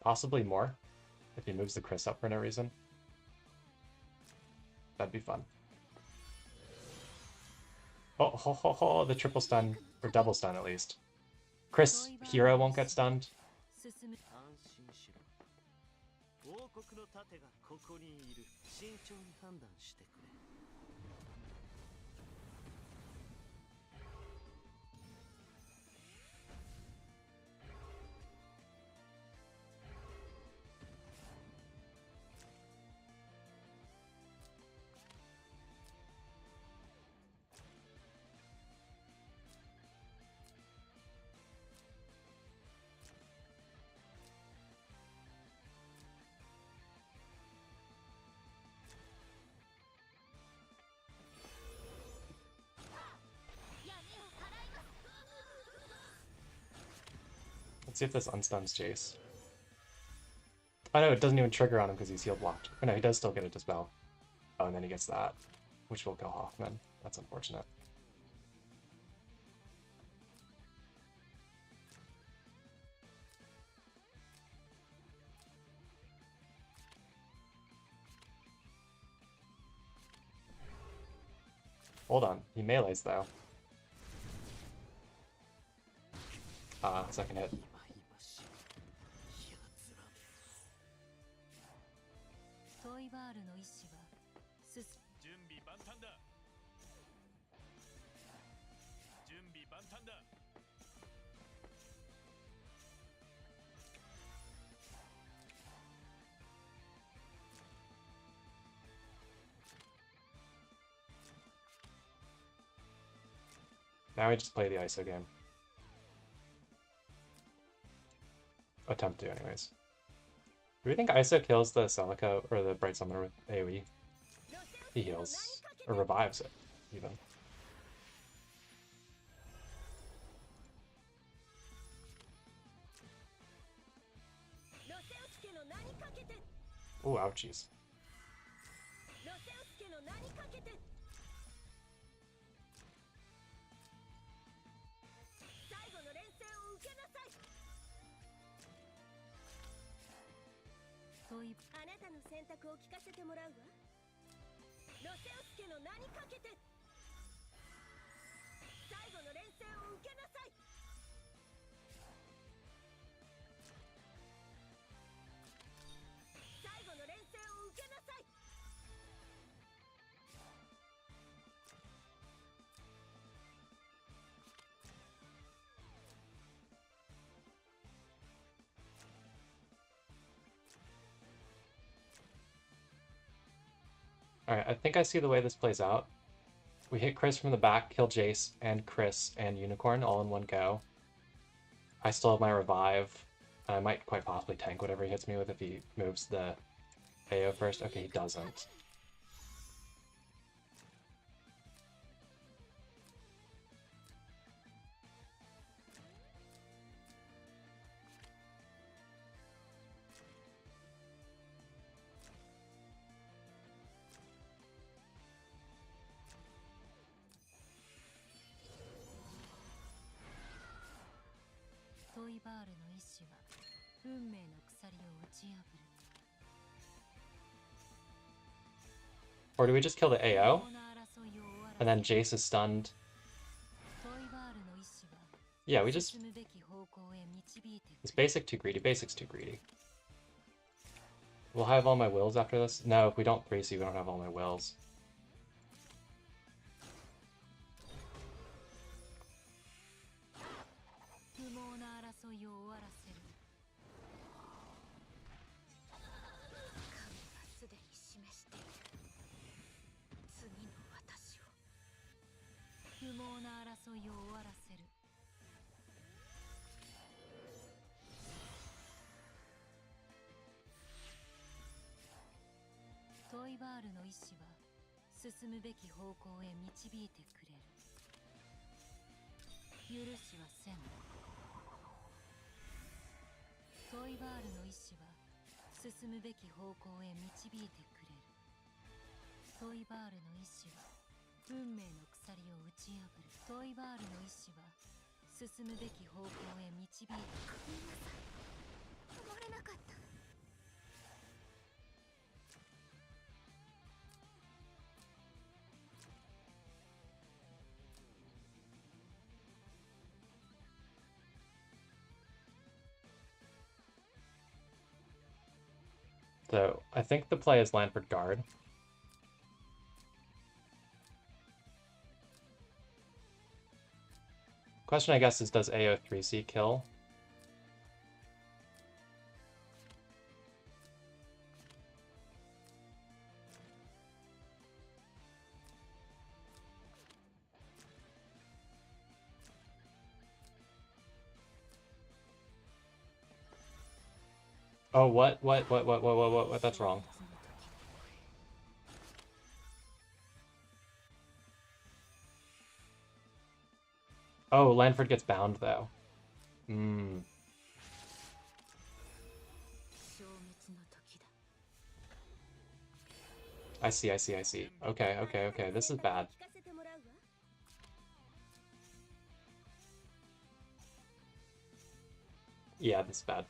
Possibly more, if he moves the Chris up for no reason. That'd be fun. Oh, ho, ho, ho, the triple stun, or double stun at least. Chris, hero won't get stunned. Let's see if this unstuns Jace. Oh no, it doesn't even trigger on him because he's heal blocked. Oh no, he does still get a Dispel. Oh, and then he gets that, which will kill Hoffman. That's unfortunate. Hold on, he melees though. Second hit. Now we just play the ISO game. Attempt to, anyways. Do we think ISO kills the Celica or the Bright Summoner with AoE? He heals. Or revives it, even. Ooh, ouchies. Alright, I think I see the way this plays out. We hit Chris from the back, kill Jace and Chris and Unicorn all in one go. I still have my revive. I might quite possibly tank whatever he hits me with if he moves the AO first. Okay, he doesn't. Or do we just kill the AO? And then Jace is stunned. Yeah, we just... It's basic too greedy. Basic's too greedy. We'll have all my wills after this? No, if we don't 3C, we don't have all my wills. So, I think the play is Lanford Guard. Question, I guess, is does AO 3C kill? Oh, what? That's wrong. Oh, Lanford gets bound, though. I see, I see, I see. Okay, okay, okay. This is bad. Yeah, this is bad.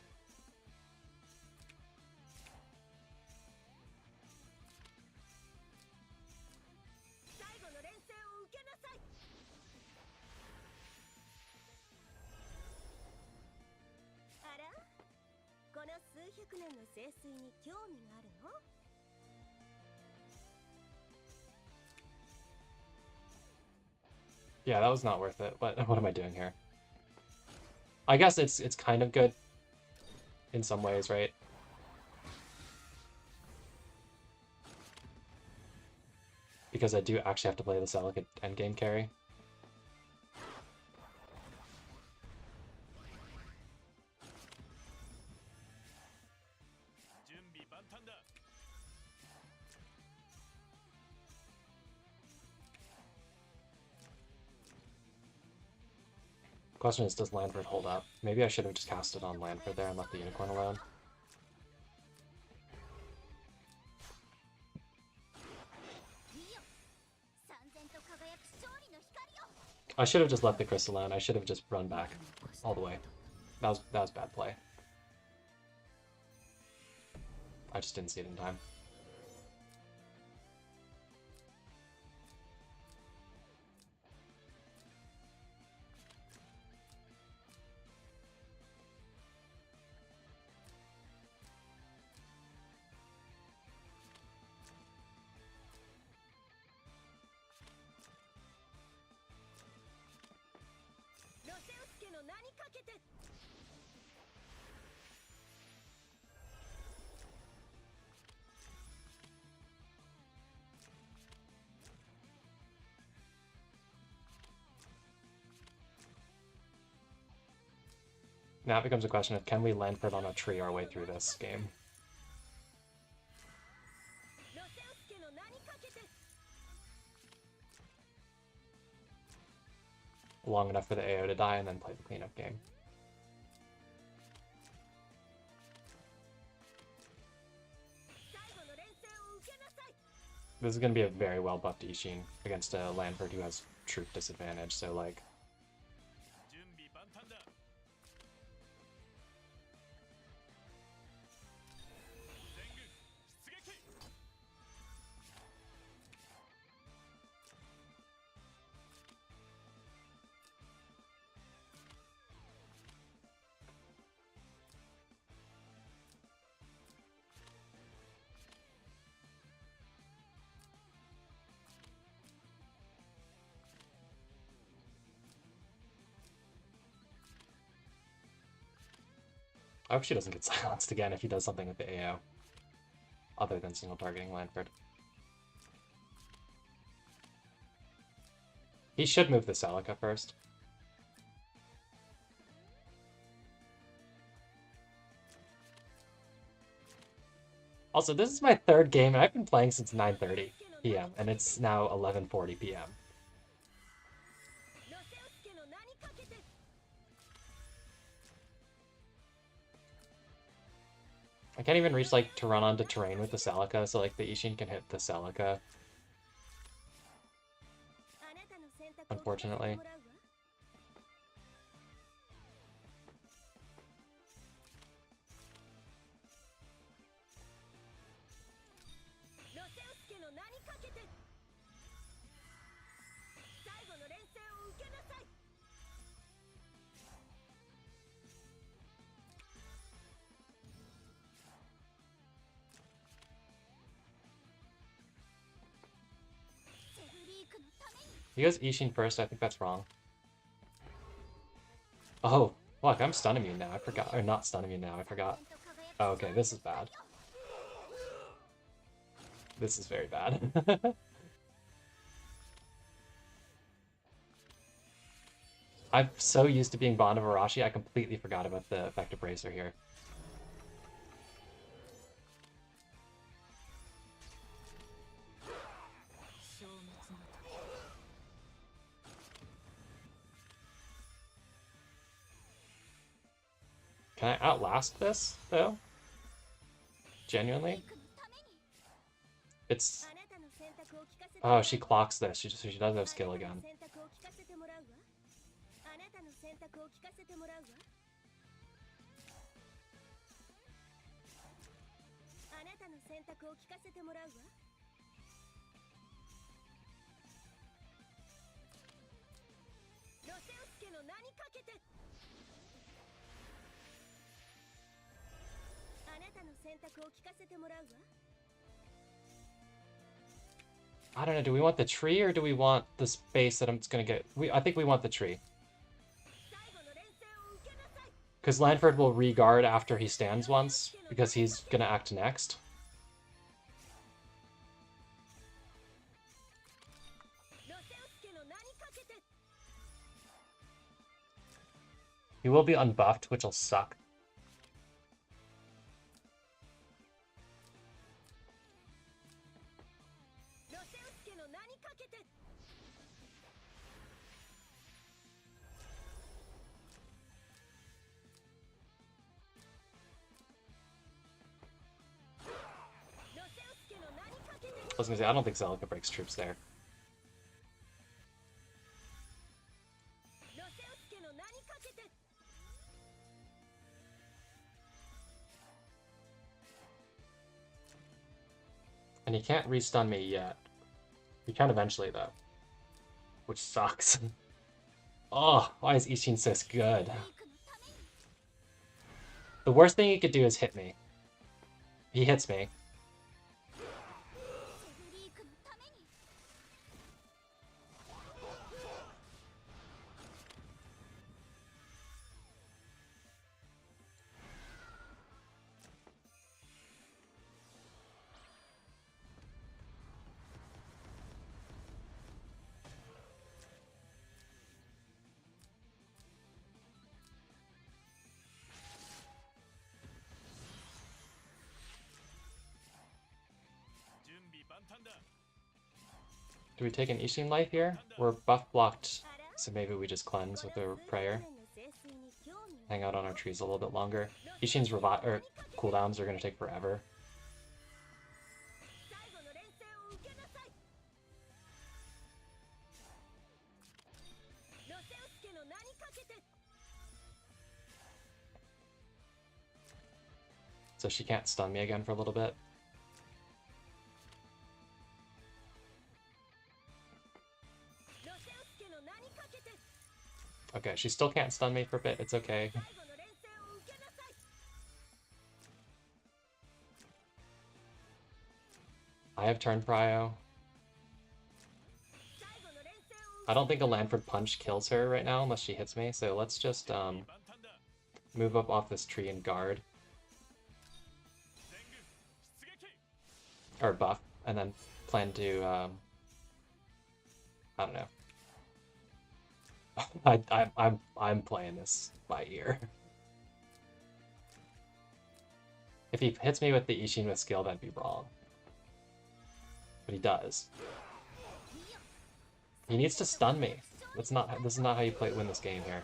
Yeah, that was not worth it. What am I doing here? I guess it's kind of good in some ways, right? Because I do actually have to play the Celica endgame carry. Question is, does Landford hold up? Maybe I should have just cast it on Landford there and left the Unicorn alone. I should have just left the Crystal alone. I should have just run back all the way. That was bad play. I just didn't see it in time. Now it becomes a question of, can we Landford on a tree our way through this game? Long enough for the AO to die and then play the cleanup game. This is going to be a very well buffed Ishin against a Landford who has troop disadvantage, so like... I hope she doesn't get silenced again if he does something with the AO. Other than single targeting Landford. He should move the Celica first. Also, this is my third game, and I've been playing since 9:30 p.m., and it's now 11:40 p.m. I can't even reach, like, to run onto terrain with the Celica, so, like, the Ishin can hit the Celica. Unfortunately. He goes Ishin first, I think that's wrong. Oh, look, I'm stun immune now, I forgot. Or not stun immune now, I forgot. Oh, okay, this is bad. This is very bad. I'm so used to being Bond of Arashi, I completely forgot about the effective bracer here. Can I outlast this, though? Genuinely? It's Oh, she clocks this. She does have skill again. I don't know, do we want the tree or do we want the space that I'm just gonna get? I think we want the tree. Because Lanford will re-guard after he stands once, because he's gonna act next. He will be unbuffed, which will suck. I was gonna say, I don't think Celica breaks troops there. And he can't restun me yet. He can eventually, though. Which sucks. Oh, why is Ishin so good? The worst thing he could do is hit me. He hits me. Do we take an Ishin life here? We're buff blocked, so maybe we just cleanse with a prayer. Hang out on our trees a little bit longer. Ishin's cooldowns are going to take forever. So she can't stun me again for a little bit. Okay, she still can't stun me for a bit. It's okay. I have turn prio. I don't think a Lanford punch kills her right now unless she hits me, so let's just move up off this tree and guard. Or buff, and then plan to I don't know. I'm playing this by ear. If he hits me with the Ishin with skill, that'd be wrong. But he does. He needs to stun me. This is not how you win this game here.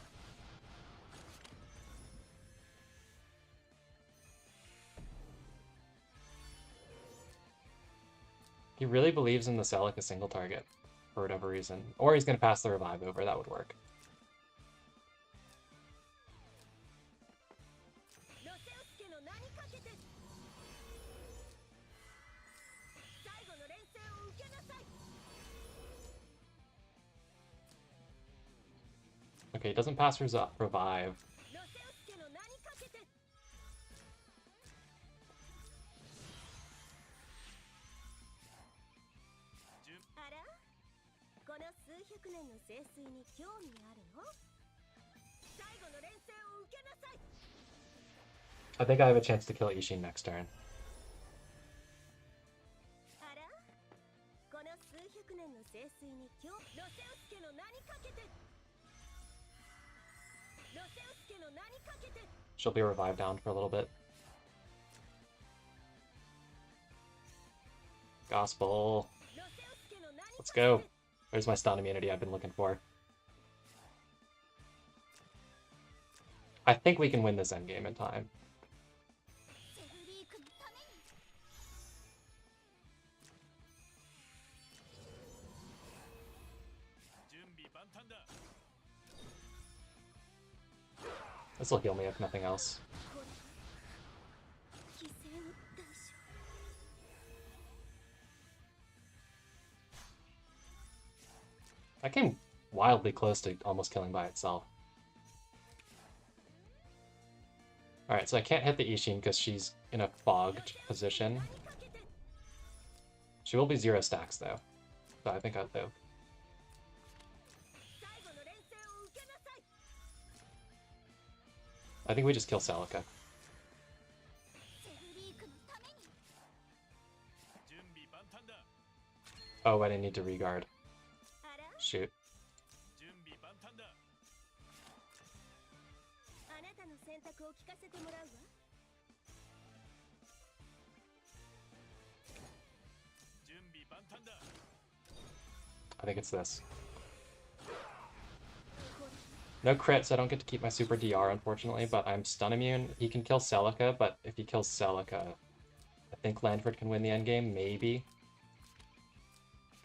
He really believes in the Celica single target for whatever reason. Or he's gonna pass the revive over, that would work. Okay, he doesn't pass her revive. I think I have a chance to kill Ishin next turn. She'll be revived down for a little bit. Gospel. Let's go. There's my stun immunity I've been looking for. I think we can win this endgame in time. This will heal me if nothing else. That came wildly close to almost killing by itself. Alright, so I can't hit the Ishin because she's in a fogged position. She will be 0 stacks though, so I think I'd live. I think we just kill Celica. Oh, I didn't need to regard. Shoot. I think it's this. No crit, so I don't get to keep my super DR, unfortunately, but I'm stun immune. He can kill Celica, but if he kills Celica, I think Landford can win the endgame, maybe?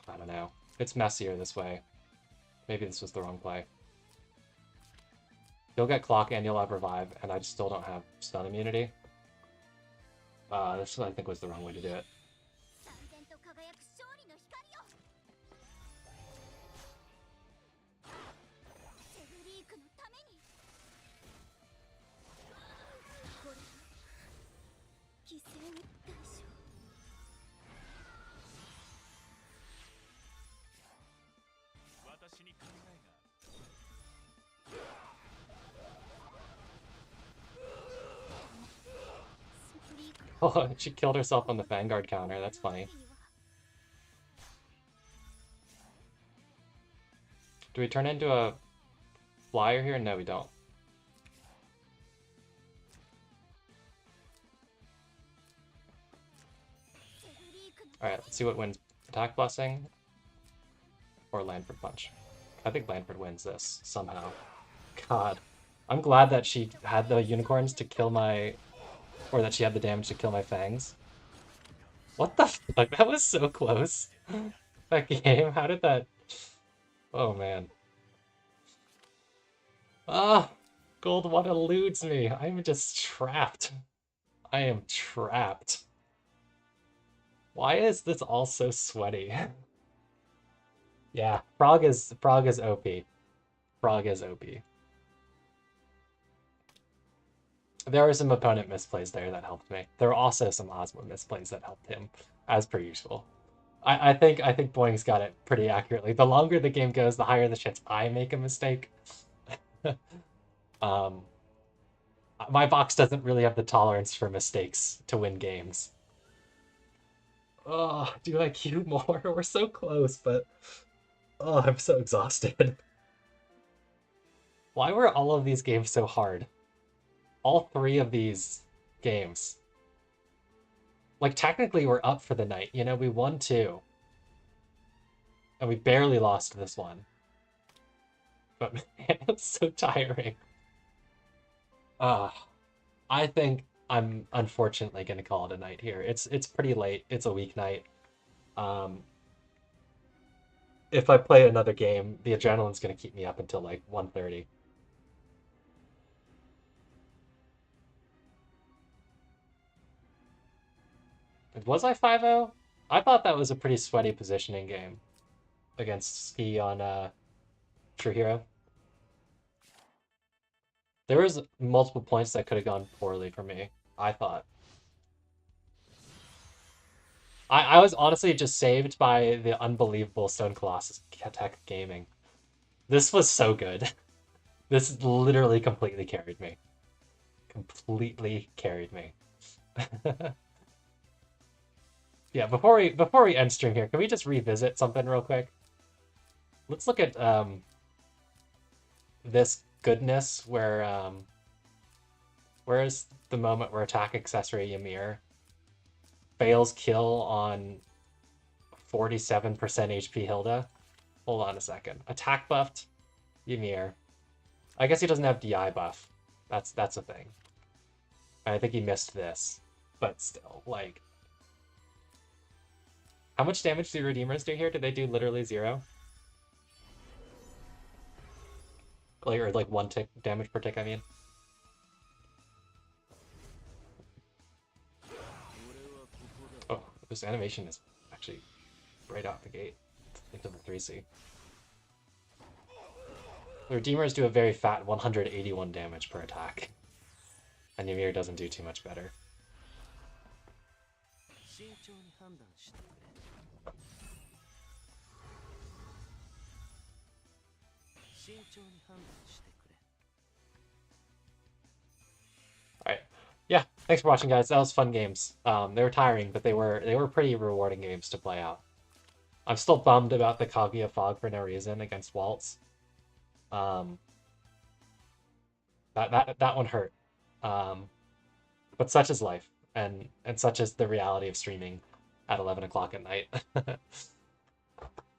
I don't know. It's messier this way. Maybe this was the wrong play. You'll get clock and you'll have revive, and I still don't have stun immunity. This I think was the wrong way to do it. Oh, she killed herself on the Vanguard counter. That's funny. Do we turn into a flyer here? No, we don't. Alright, let's see what wins. Attack Blessing or Landford Punch. I think Landford wins this somehow. God. I'm glad that she had the unicorns to kill my... Or that she had the damage to kill my fangs. What the fuck? That was so close. That game, how did that... Oh, man. Ah! Gold 1 eludes me. I'm just trapped. I am trapped. Why is this all so sweaty? Yeah, Frog is OP. Frog is OP. There were some opponent misplays there that helped me. There were also some Osmo misplays that helped him, as per usual. I think Boing's got it pretty accurately. The longer the game goes, the higher the chance I make a mistake. My box doesn't really have the tolerance for mistakes to win games. Oh, do I queue more? We're so close, but... Oh, I'm so exhausted. Why were all of these games so hard? All 3 of these games. Like, technically, we're up for the night. You know, we won 2. And we barely lost this one. But, man, it's so tiring. I think I'm unfortunately going to call it a night here. It's pretty late. It's a weeknight. If I play another game, the adrenaline's going to keep me up until, like, 1:30. Was I 5-0? I thought that was a pretty sweaty positioning game against Ski on True Hero. There was multiple points that could have gone poorly for me, I thought. I was honestly just saved by the unbelievable Stone Colossus Tech Gaming. This was so good. This literally completely carried me. Completely carried me. Yeah, before we end stream here, can we just revisit something real quick? Let's look at this goodness where where's the moment where attack accessory Ymir fails kill on 47% HP Hilda? Hold on a second. Attack buffed Ymir. I guess he doesn't have DI buff. That's a thing. I think he missed this, but still, like, how much damage do Redeemers do here? Did they do literally 0? Like, or like 1 tick damage per tick, I mean. This animation is actually right out the gate into the 3C. The Redeemers do a very fat 181 damage per attack. And Ymir doesn't do too much better. Alright. Yeah, thanks for watching, guys. That was fun games. They were tiring, but they were pretty rewarding games to play out. I'm still bummed about the Kaguya Fog for no reason against Waltz. That one hurt. But such is life, and such is the reality of streaming at 11 o'clock at night.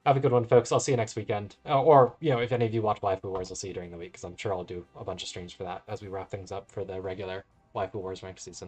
Have a good one, folks. I'll see you next weekend. Or, if any of you watch Waifu Wars, I'll see you during the week, because I'm sure I'll do a bunch of streams for that as we wrap things up for the regular Waifu Wars ranked season.